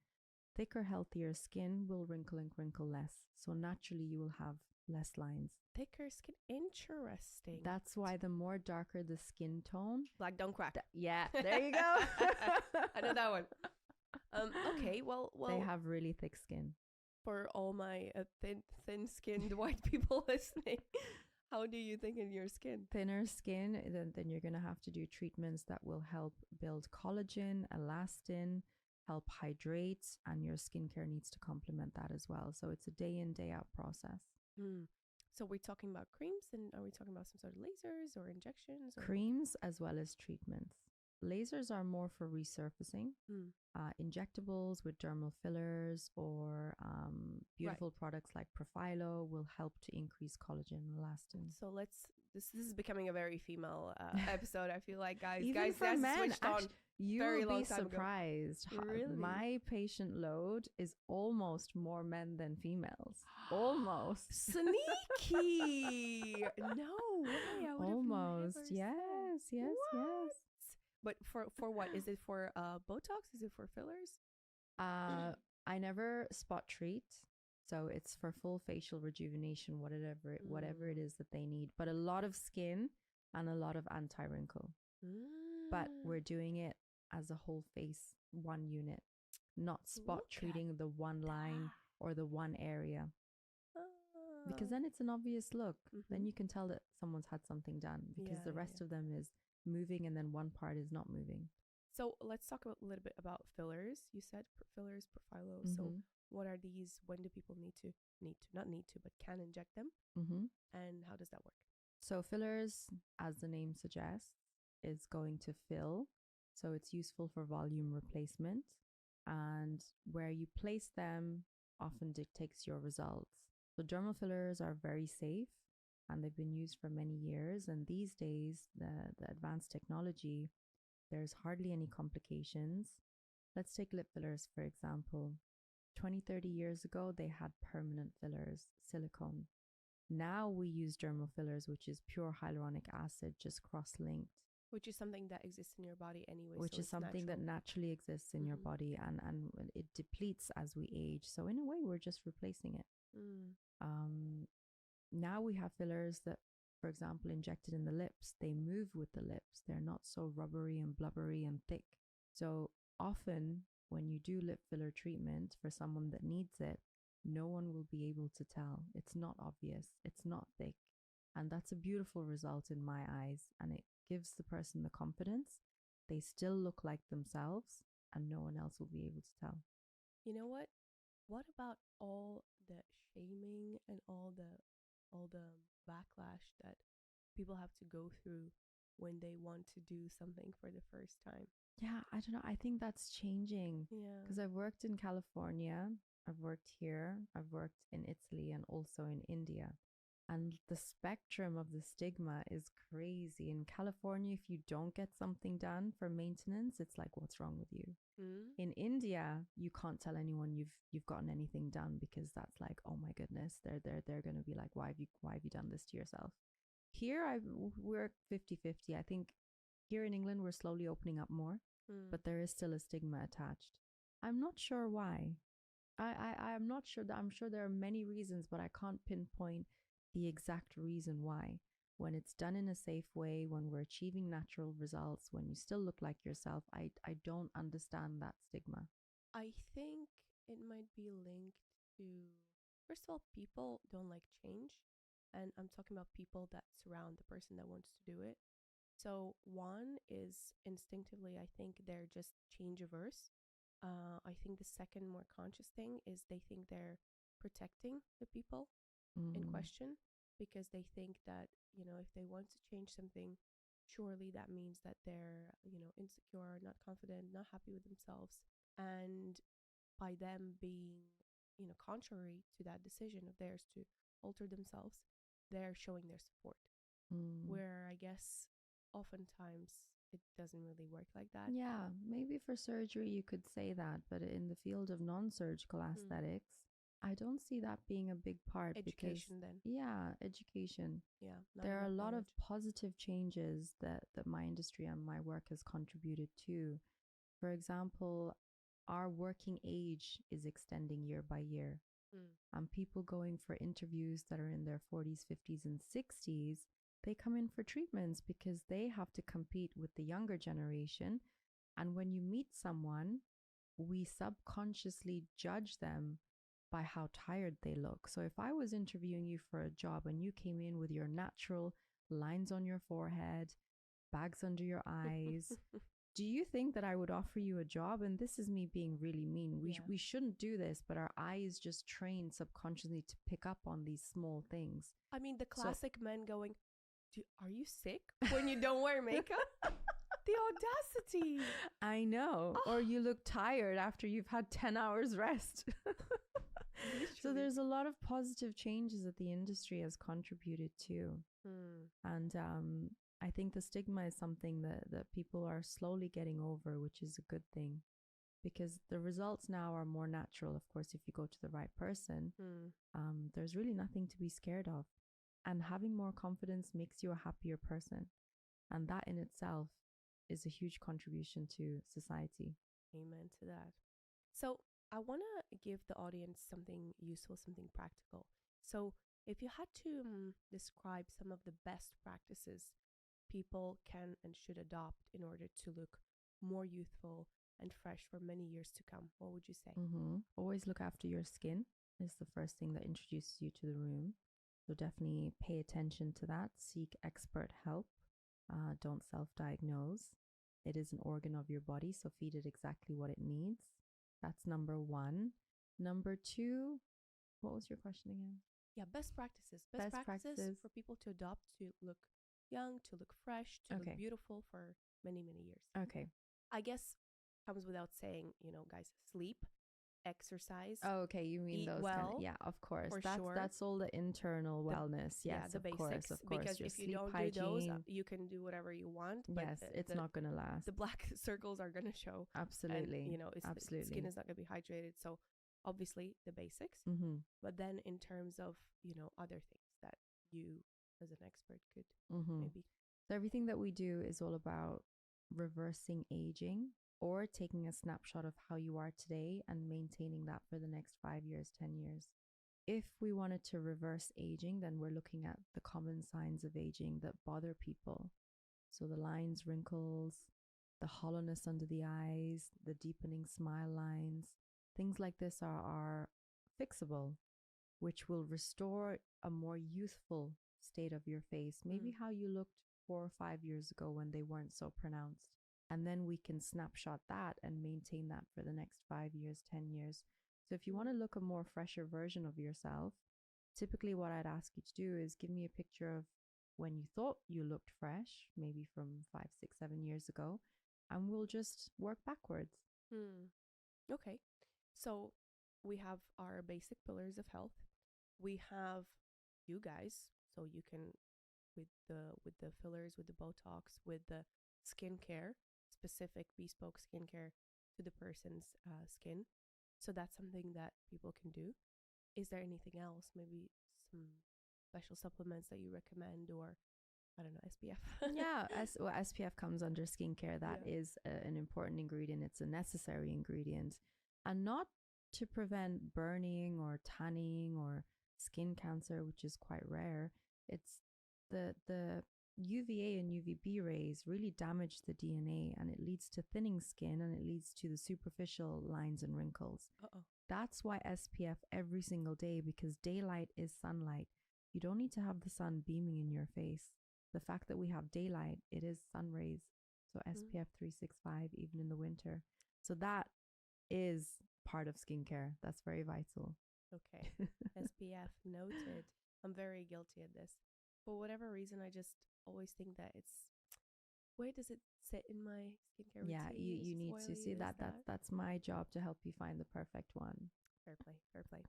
thicker, healthier skin will wrinkle and crinkle less. So naturally, you will have less lines. Thicker skin. Interesting. That's why the more darker the skin tone. Black don't crack. Yeah, there you go. I know that one. Okay, well. They have really thick skin. For all my thin-skinned white people listening, how do you thicken your skin? Thinner skin, then you're going to have to do treatments that will help build collagen, elastin, help hydrate, and your skincare needs to complement that as well. So it's a day in, day out process. So we're talking about creams, and are we talking about some sort of lasers or injections? Or creams as well as treatments. Lasers are more for resurfacing. Injectables with dermal fillers or beautiful products like Profilo will help to increase collagen and elastin. So this is becoming a very female episode. I feel like guys for men, switched on. You'll be surprised. Really? My patient load is almost more men than females. Almost. Sneaky. No way. Almost. Yes. But for what? Is it for Botox? Is it for fillers? I never spot treat. So it's for full facial rejuvenation, whatever it is that they need. But a lot of skin and a lot of anti-wrinkle. But we're doing it as a whole face, one unit, not spot treating the one line or the one area. Because then it's an obvious look. Then you can tell that someone's had something done, because the rest of them is moving and then one part is not moving. So let's talk a little bit about fillers. You said fillers, Profilo. So what are these? When do people but can inject them? And how does that work? So fillers, as the name suggests, is going to fill. So it's useful for volume replacement. And where you place them often dictates your results. So dermal fillers are very safe and they've been used for many years. And these days, the advanced technology, there's hardly any complications. Let's take lip fillers, for example. 20, 30 years ago, they had permanent fillers, silicone. Now we use dermal fillers, which is pure hyaluronic acid, just cross-linked. Which is something that exists in your body anyway. Which is something that naturally exists in your body, and it depletes as we age. So in a way, we're just replacing it. Now we have fillers that, for example, injected in the lips, they move with the lips. They're not so rubbery and blubbery and thick. So often when you do lip filler treatment for someone that needs it, no one will be able to tell. It's not obvious. It's not thick. And that's a beautiful result in my eyes. And it gives the person the confidence. They still look like themselves and no one else will be able to tell. You know what? What about all the shaming and all the backlash that people have to go through when they want to do something for the first time? Yeah, I don't know. I think that's changing. Yeah. Because I've worked in California, I've worked here, I've worked in Italy and also in India. And the spectrum of the stigma is crazy. In California, if you don't get something done for maintenance, it's like, what's wrong with you? In India, you can't tell anyone you've gotten anything done, because that's like, oh my goodness, they're going to be like, why have you done this to yourself? Here, we're 50-50. I think here in England, we're slowly opening up more, but there is still a stigma attached. I'm not sure why. I'm not sure. I'm sure there are many reasons, but I can't pinpoint the exact reason why. When it's done in a safe way, when we're achieving natural results, when you still look like yourself, I don't understand that stigma. I think it might be linked to, first of all, people don't like change. And I'm talking about people that surround the person that wants to do it. So one is instinctively, I think they're just change averse. I think the second more conscious thing is they think they're protecting the people in question, because they think that, if they want to change something, surely that means that they're, insecure, not confident, not happy with themselves. And by them being, contrary to that decision of theirs to alter themselves, they're showing their support. Where I guess oftentimes it doesn't really work like that. Yeah, maybe for surgery you could say that, but in the field of non-surgical aesthetics, I don't see that being a big part Education because, then. yeah, education. Yeah. Not There are a enough lot of knowledge. positive changes that my industry and my work has contributed to. For example, our working age is extending year by year. Mm. And people going for interviews that are in their 40s, 50s, and 60s, they come in for treatments because they have to compete with the younger generation. And when you meet someone, we subconsciously judge them by how tired they look. So if I was interviewing you for a job and you came in with your natural lines on your forehead, bags under your eyes, do you think that I would offer you a job? And this is me being really mean. Yeah. We shouldn't do this, but our eyes just train subconsciously to pick up on these small things. I mean, the So- classic men going, are you sick when you don't wear makeup? The audacity. I know. Or you look tired after you've had 10 hours rest. So there's a lot of positive changes that the industry has contributed to. And I think the stigma is something that people are slowly getting over, which is a good thing. Because the results now are more natural. Of course, if you go to the right person, there's really nothing to be scared of. And having more confidence makes you a happier person. And that in itself is a huge contribution to society. Amen to that. So I want to give the audience something useful, something practical. So if you had to describe some of the best practices people can and should adopt in order to look more youthful and fresh for many years to come, what would you say? Always look after your skin is the first thing that introduces you to the room. So definitely pay attention to that. Seek expert help. Don't self-diagnose. It is an organ of your body, so feed it exactly what it needs. That's number one. Number two, what was your question again? Yeah, best practices. Best practices for people to adopt to look young, to look fresh, to look beautiful for many, many years. Okay. I guess comes without saying, guys, sleep, exercise. Oh, okay. You mean eat those well, yeah, of course. for that's sure. That's all the internal wellness. Yes, the of basics. course, of course. Because your if you sleep don't hygiene, do those, you can do whatever you want. But yes, it's not going to last. The black circles are going to show. Absolutely. And, absolutely. The skin is not going to be hydrated. So obviously the basics. But then in terms of, other things that you as an expert could maybe. So everything that we do is all about reversing aging or taking a snapshot of how you are today and maintaining that for the next 5 years, 10 years. If we wanted to reverse aging, then we're looking at the common signs of aging that bother people. So the lines, wrinkles, the hollowness under the eyes, the deepening smile lines, things like this are fixable, which will restore a more youthful state of your face, maybe how you looked 4 or 5 years ago when they weren't so pronounced. And then we can snapshot that and maintain that for the next 5 years, 10 years. So if you want to look a more fresher version of yourself, typically what I'd ask you to do is give me a picture of when you thought you looked fresh, maybe from 5, 6, 7 years ago, and we'll just work backwards. Okay. So we have our basic pillars of health. We have you guys, so you can with the fillers, with the Botox, with the skincare, specific bespoke skincare to the person's skin. So that's something that people can do. Is there anything else? Maybe some special supplements that you recommend, or I don't know, SPF? Yeah, SPF comes under skincare. That is an important ingredient. It's a necessary ingredient, and not to prevent burning or tanning or skin cancer, which is quite rare. It's the UVA and UVB rays really damage the DNA, and it leads to thinning skin, and it leads to the superficial lines and wrinkles. That's why SPF every single day, because daylight is sunlight. You don't need to have the sun beaming in your face. The fact that we have daylight, it is sun rays. So SPF 365 even in the winter. So that is part of skincare. That's very vital. Okay. SPF noted. I'm very guilty at this. For whatever reason, I just always think that where does it sit in my skincare routine? Yeah, you need to see that's my job to help you find the perfect one. Fair play.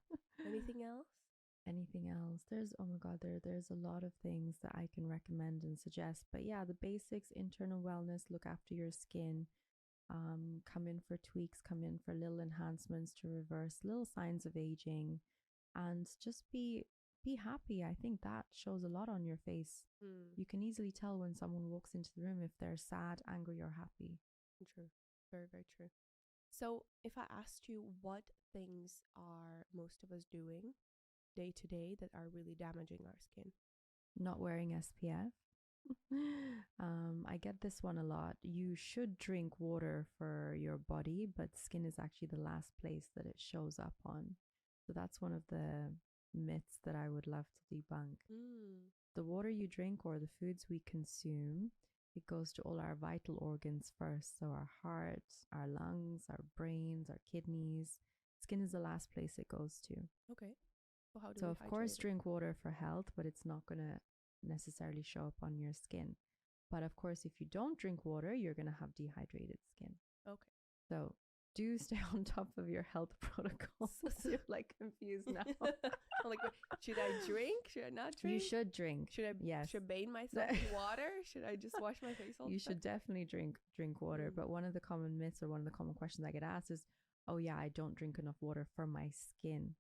Anything else? Anything else? There's, oh my God, there's a lot of things that I can recommend and suggest. But yeah, the basics, internal wellness, look after your skin, come in for tweaks, come in for little enhancements to reverse little signs of aging. and just be happy. I think that shows a lot on your face. You can easily tell when someone walks into the room if they're sad, angry, or happy. True. Very, very true. So if I asked you what things are most of us doing day to day that are really damaging our skin? Not wearing SPF. I get this one a lot. You should drink water for your body, but skin is actually the last place that it shows up on. So that's one of the myths that I would love to debunk. The water you drink or the foods we consume, it goes to all our vital organs first. So our heart, our lungs, our brains, our kidneys. Skin is the last place it goes to. Okay. So how do So we of course, hydrate it? drink water for health, but it's not going to necessarily show up on your skin. But of course, if you don't drink water, you're going to have dehydrated skin. Okay. So do stay on top of your health protocols. You're like confused now. I'm like, should I drink? Should I not drink? You should drink. Should I? Yes. Should I bathe myself in water? Should I just wash my face all You the time? should definitely drink water. But one of the common myths or one of the common questions I get asked is, oh yeah, I don't drink enough water for my skin.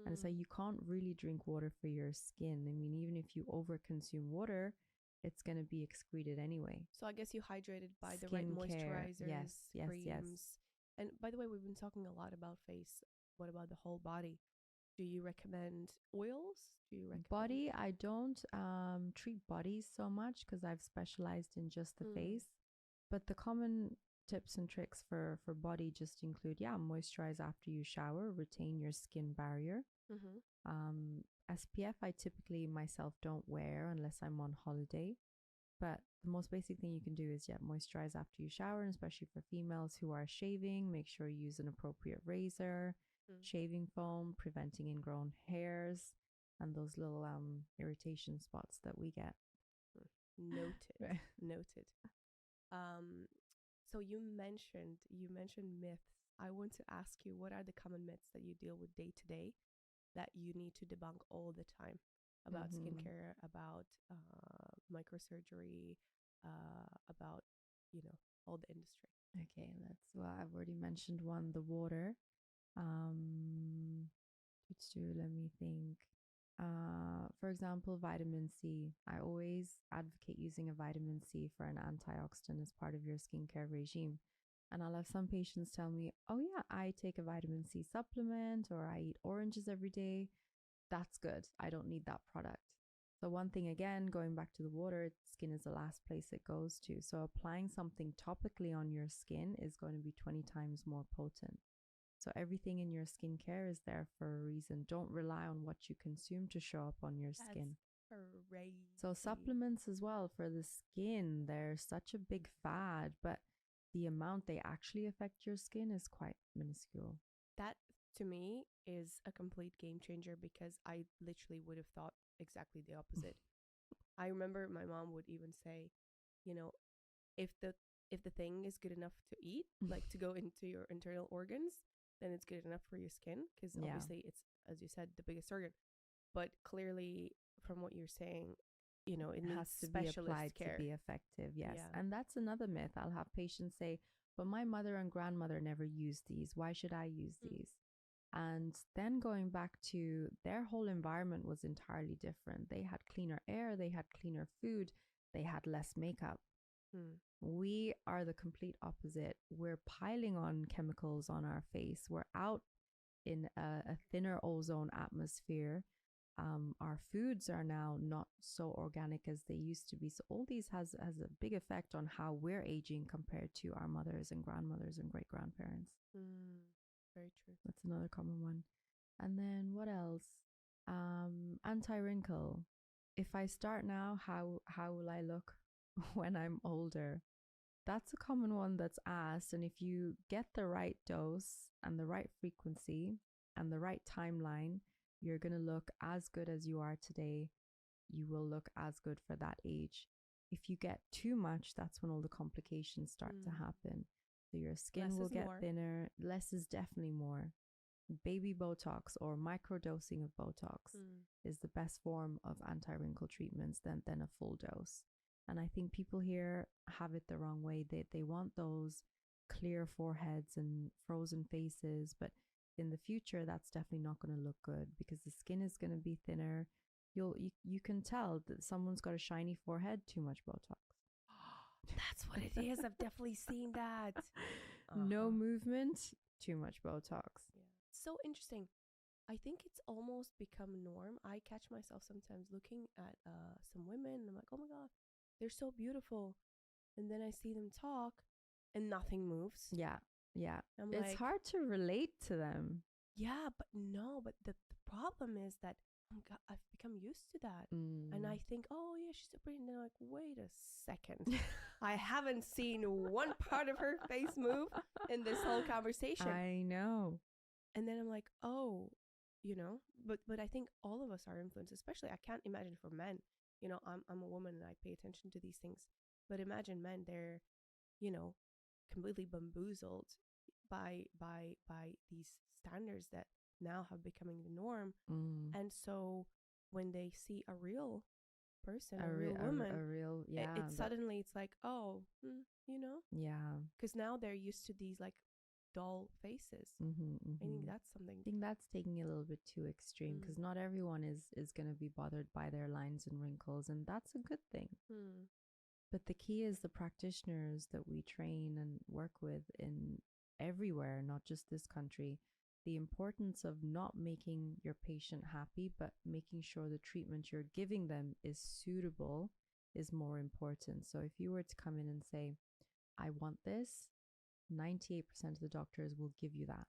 And it's like, you can't really drink water for your skin. I mean, even if you overconsume water, it's going to be excreted anyway. So I guess you hydrated by the right Skincare. moisturizers, Yes. creams. And by the way, we've been talking a lot about face. What about the whole body? Do you recommend oils? Do you recommend Body? I don't treat bodies so much because I've specialized in just the face. But the common tips and tricks for body just include, moisturize after you shower, retain your skin barrier. SPF I typically myself don't wear unless I'm on holiday. But the most basic thing you can do is moisturize after you shower, and especially for females who are shaving, make sure you use an appropriate razor, shaving foam, preventing ingrown hairs, and those little irritation spots that we get. Noted. Noted. So you mentioned myths. I want to ask you, what are the common myths that you deal with day to day that you need to debunk all the time about skincare, about microsurgery, about all the industry? Okay, I've already mentioned one, the water. Let me think. For example, vitamin C. I always advocate using a vitamin C for an antioxidant as part of your skincare regime. And I'll have some patients tell me, oh yeah, I take a vitamin C supplement or I eat oranges every day. That's good. I don't need that product. So one thing, again, going back to the water, skin is the last place it goes to. So applying something topically on your skin is going to be 20 times more potent. So everything in your skincare is there for a reason. Don't rely on what you consume to show up on your skin. Crazy. So supplements as well for the skin, they're such a big fad, but the amount they actually affect your skin is quite minuscule. That, to me, is a complete game changer because I literally would have thought exactly the opposite. I remember my mom would even say, if the thing is good enough to eat, like to go into your internal organs, then it's good enough for your skin because obviously it's, as you said, the biggest organ. But clearly, from what you're saying, it has to be applied care to be effective. Yes. Yeah. And that's another myth. I'll have patients say, but my mother and grandmother never used these. Why should I use these? And then going back to their whole environment was entirely different. They had cleaner air, they had cleaner food, they had less makeup. We are the complete opposite. We're piling on chemicals on our face. We're out in a thinner ozone atmosphere. Our foods are now not so organic as they used to be. So all these has a big effect on how we're aging compared to our mothers and grandmothers and great grandparents. Very true. That's another common one. And then what else? Anti-wrinkle. If I start now, how will I look when I'm older? That's a common one that's asked. And if you get the right dose and the right frequency and the right timeline, you're going to look as good as you are today. You will look as good for that age. If you get too much, that's when all the complications start to happen. So your skin will get thinner. Less is definitely more. Baby Botox or microdosing of Botox is the best form of anti-wrinkle treatments than a full dose. And I think people here have it the wrong way. They want those clear foreheads and frozen faces, but in the future, that's definitely not going to look good because the skin is going to be thinner. You can tell that someone's got a shiny forehead, too much Botox. That's what it is. I've definitely seen that. No movement, too much Botox. Yeah. So interesting. I think it's almost become norm. I catch myself sometimes looking at some women and I'm like, oh my God, they're so beautiful. And then I see them talk and nothing moves. Yeah. It's like, hard to relate to them. Yeah, but the problem is that I've become used to that. And I think, oh yeah, she's so pretty. And then I'm like, wait a second. I haven't seen one part of her face move in this whole conversation. I know. And then I'm like, oh, but I think all of us are influenced, especially I can't imagine for men. I'm a woman and I pay attention to these things. But imagine men, they're, completely bamboozled by these standards that now have becoming the norm. And so when they see a real person, a real woman, suddenly it's like, oh, yeah, because now they're used to these like doll faces. I think that's something. I think that's taking it a little bit too extreme because not everyone is going to be bothered by their lines and wrinkles, and that's a good thing. But the key is the practitioners that we train and work with in everywhere, not just this country, the importance of not making your patient happy, but making sure the treatment you're giving them is suitable is more important. So if you were to come in and say, I want this, 98% of the doctors will give you that.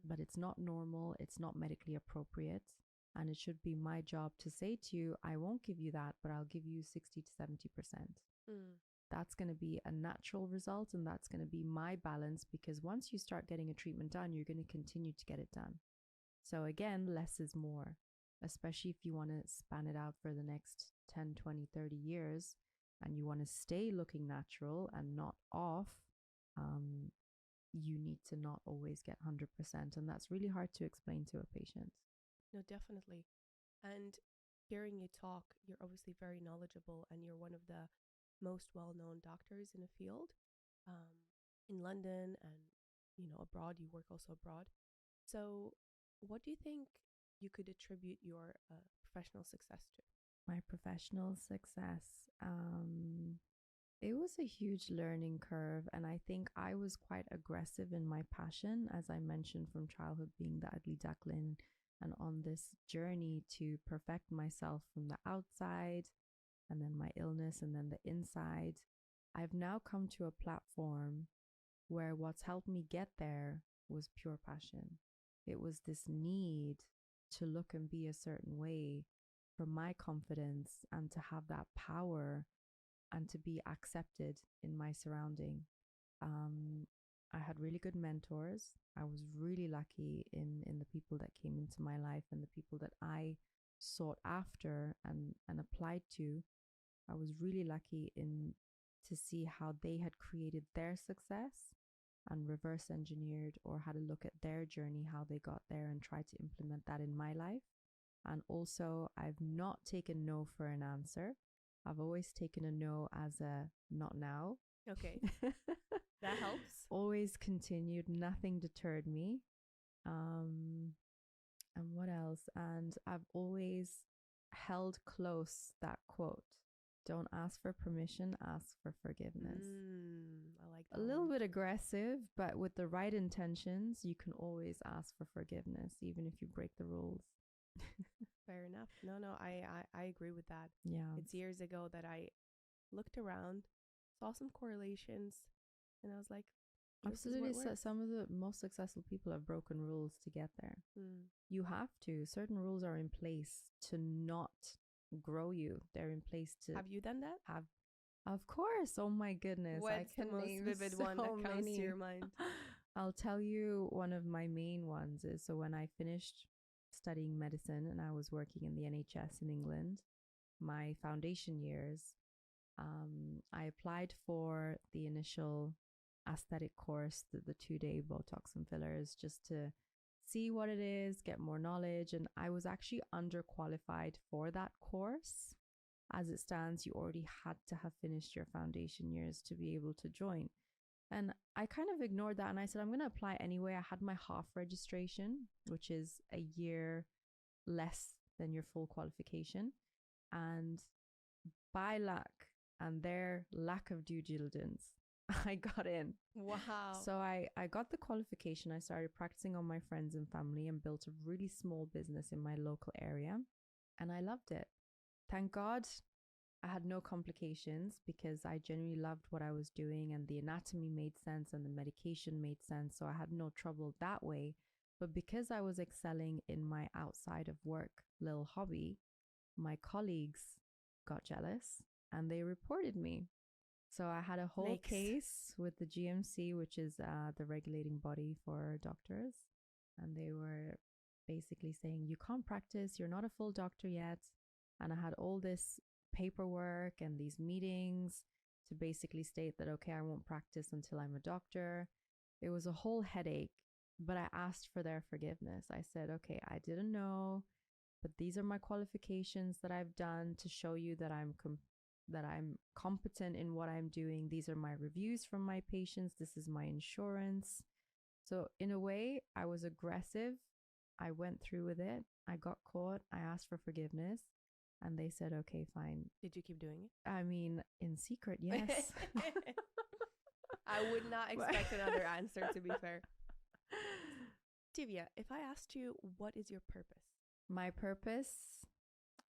But it's not normal, it's not medically appropriate. And it should be my job to say to you, I won't give you that, but I'll give you 60 to 70%. That's going to be a natural result, and that's going to be my balance, because once you start getting a treatment done, you're going to continue to get it done. So again, less is more, especially if you want to span it out for the next 10, 20, 30 years, and you want to stay looking natural and not off. You need to not always get 100%. And that's really hard to explain to a patient. No, definitely. And hearing you talk, you're obviously very knowledgeable and you're one of the most well-known doctors in the field in London and, abroad. You work also abroad. So what do you think you could attribute your professional success to? My professional success, it was a huge learning curve, and I think I was quite aggressive in my passion, as I mentioned, from childhood being the ugly duckling, and on this journey to perfect myself from the outside, and then my illness, and then the inside. I've now come to a platform where what's helped me get there was pure passion. It was this need to look and be a certain way for my confidence and to have that power and to be accepted in my surrounding. I had really good mentors. I was really lucky in the people that came into my life and the people that I sought after and applied to. I was really lucky to see how they had created their success and reverse engineered or had a look at their journey, how they got there, and tried to implement that in my life. And also, I've not taken no for an answer. I've always taken a no as a not now. Okay. That helps. Always continued. Nothing deterred me. And what else? And I've always held close that quote. Don't ask for permission, ask for forgiveness. I like that. A little bit aggressive, but with the right intentions, you can always ask for forgiveness, even if you break the rules. Fair enough. No, I agree with that. Yeah. It's years ago that I looked around, saw some correlations, and I was like, absolutely. So some of the most successful people have broken rules to get there. You have to. Certain rules are in place to not grow you. They're in place to. Have you done that? Of course. Oh my goodness. What's the most vivid one that comes to your mind? I'll tell you one of my main ones is, so when I finished studying medicine and I was working in the NHS in England, my foundation years, I applied for the initial aesthetic course, the 2-day Botox and fillers, just to see what it is, get more knowledge. And I was actually underqualified for that course. As it stands, you already had to have finished your foundation years to be able to join. And I kind of ignored that and I said, I'm going to apply anyway. I had my half registration, which is a year less than your full qualification. And by luck and their lack of due diligence, I got in. Wow. So I got the qualification. I started practicing on my friends and family and built a really small business in my local area. And I loved it. Thank God I had no complications because I genuinely loved what I was doing and the anatomy made sense and the medication made sense. So I had no trouble that way. But because I was excelling in my outside of work little hobby, my colleagues got jealous and they reported me. So I had a whole case with the GMC, which is the regulating body for doctors. And they were basically saying, you can't practice, you're not a full doctor yet. And I had all this paperwork and these meetings to basically state that, okay, I won't practice until I'm a doctor. It was a whole headache, but I asked for their forgiveness. I said, okay, I didn't know, but these are my qualifications that I've done to show you that I'm competent in what I'm doing. These are my reviews from my patients. This is my insurance. So in a way, I was aggressive. I went through with it. I got caught. I asked for forgiveness. And they said, okay, fine. Did you keep doing it? I mean, in secret, yes. I would not expect another answer, to be fair. Divya, if I asked you, what is your purpose? My purpose,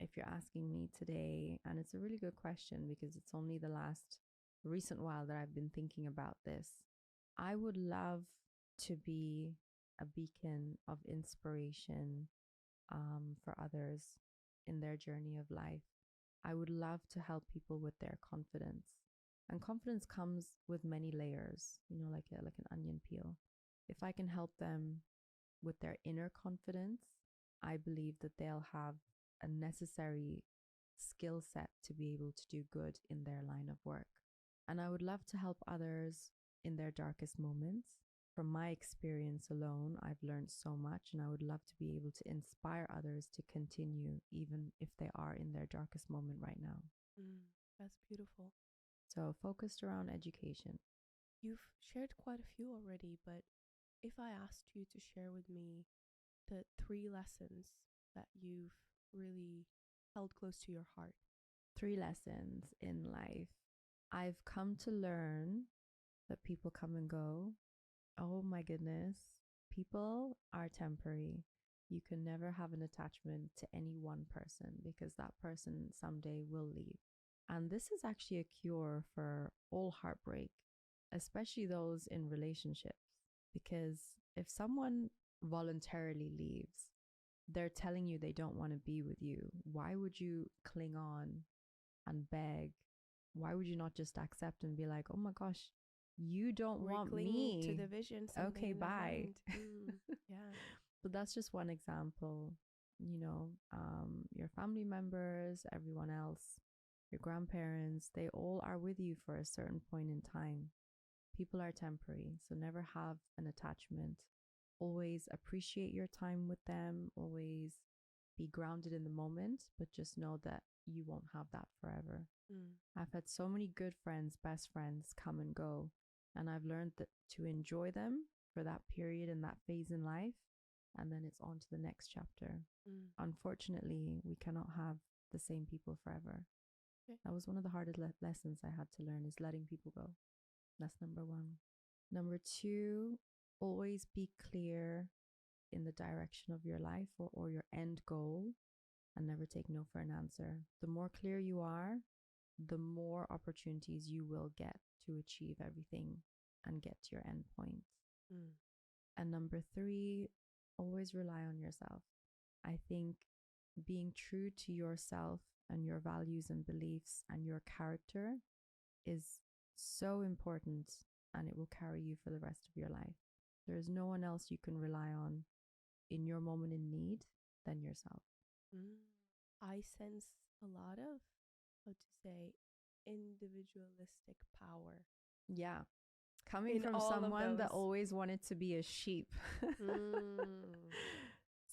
if you're asking me today, and it's a really good question because it's only the last recent while that I've been thinking about this. I would love to be a beacon of inspiration for others in their journey of life. I would love to help people with their confidence. And confidence comes with many layers, like an onion peel. If I can help them with their inner confidence, I believe that they'll have a necessary skill set to be able to do good in their line of work. And I would love to help others in their darkest moments. From my experience alone, I've learned so much, and I would love to be able to inspire others to continue even if they are in their darkest moment right now. That's beautiful. So focused around education. You've shared quite a few already, but if I asked you to share with me the 3 lessons that you've really held close to your heart. 3 lessons in life. I've come to learn that people come and go. Oh my goodness. People are temporary. You can never have an attachment to any one person because that person someday will leave. And this is actually a cure for all heartbreak, especially those in relationships. Because if someone voluntarily leaves, they're telling you they don't want to be with you. Why would you cling on and beg? Why would you not just accept and be like, oh my gosh, you don't want me to the vision? Okay, bye. Yeah. But that's just one example. Your family members, everyone else, your grandparents, they all are with you for a certain point in time. People are temporary, so never have an attachment. Always appreciate your time with them. Always be grounded in the moment, but just know that you won't have that forever. I've had so many good friends, best friends come and go, and I've learned that to enjoy them for that period and that phase in life, and then it's on to the next chapter. Unfortunately, we cannot have the same people forever. Okay. That was one of the hardest lessons I had to learn, is letting people go. That's number 1. Number 2, always be clear in the direction of your life or your end goal, and never take no for an answer. The more clear you are, the more opportunities you will get to achieve everything and get to your end point. And number 3, always rely on yourself. I think being true to yourself and your values and beliefs and your character is so important, and it will carry you for the rest of your life. There is no one else you can rely on in your moment in need than yourself. I sense a lot of, how to say, individualistic power. Yeah. Coming from someone that always wanted to be a sheep.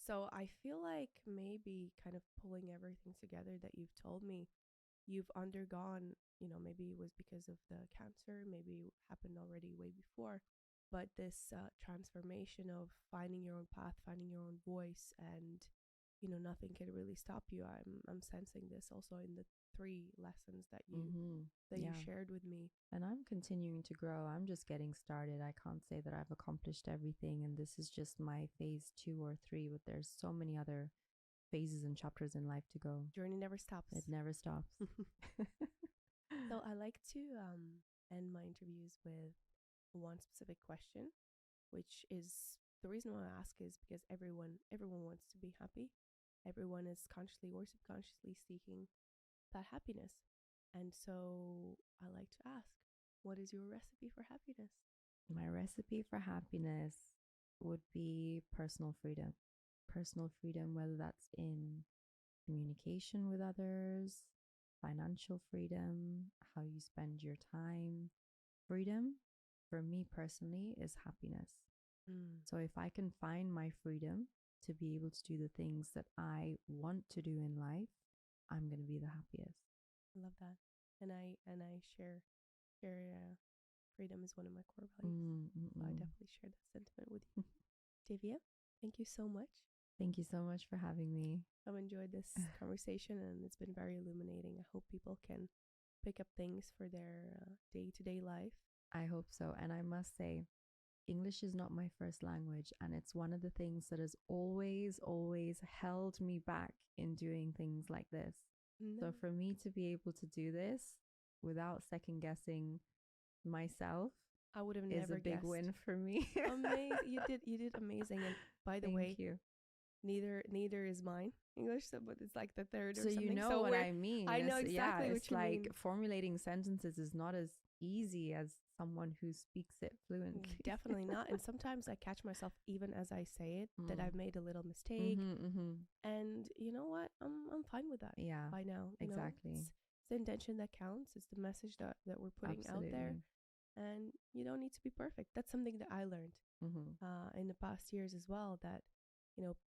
So I feel like maybe kind of pulling everything together that you've told me, you've undergone maybe it was because of the cancer, maybe it happened already way before. But this transformation of finding your own path, finding your own voice, and nothing can really stop you. I'm sensing this also in the 3 lessons that you shared with me. And I'm continuing to grow. I'm just getting started. I can't say that I've accomplished everything, and this is just my phase 2 or 3, but there's so many other phases and chapters in life to go. Journey never stops. It never stops. So I like to end my interviews with one specific question, which is the reason why I ask is because everyone wants to be happy. Everyone is consciously or subconsciously seeking that happiness. And so I like to ask, what is your recipe for happiness? My recipe for happiness would be personal freedom. Personal freedom, whether that's in communication with others, financial freedom, how you spend your time. Freedom, for me personally, is happiness. So if I can find my freedom to be able to do the things that I want to do in life, I'm going to be the happiest. I love that. And I share freedom is one of my core values. So I definitely share that sentiment with you. Divya, thank you so much. Thank you so much for having me. I've enjoyed this conversation, and it's been very illuminating. I hope people can pick up things for their day-to-day life. I hope so. And I must say, English is not my first language, and it's one of the things that has always held me back in doing things like this. So for me to be able to do this without second guessing myself, I would have never is a big win for me. Amazing. You did amazing. And by the way, neither is mine English, but it's like the third or something. So you know what I mean. I know exactly what you mean. It's like formulating sentences is not as easy as someone who speaks it fluently. Definitely not. And sometimes I catch myself even as I say it that I've made a little mistake. And you know what? I'm fine with that. Yeah. By now. Exactly. It's the intention that counts. It's the message that we're putting out there. And you don't need to be perfect. That's something that I learned in the past years as well, that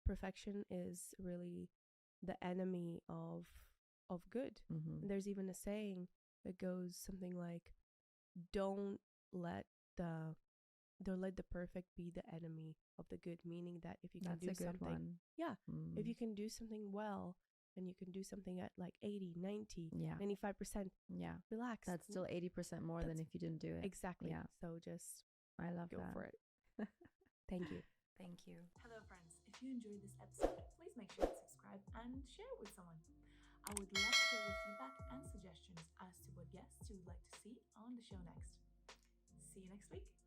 perfection is really the enemy of good. And there's even a saying that goes something like, don't let the perfect be the enemy of the good, meaning that if you can do something if you can do something well, and you can do something at like 80, 90, 95%, relax. That's still 80% more than if you didn't do it. Exactly. So just I love go for it. Thank you. Thank you. Hello friends, if you enjoyed this episode, please make sure to subscribe and share it with someone. I would love to hear your feedback and suggestions as to what guests you would like to see on the show next. See you next week.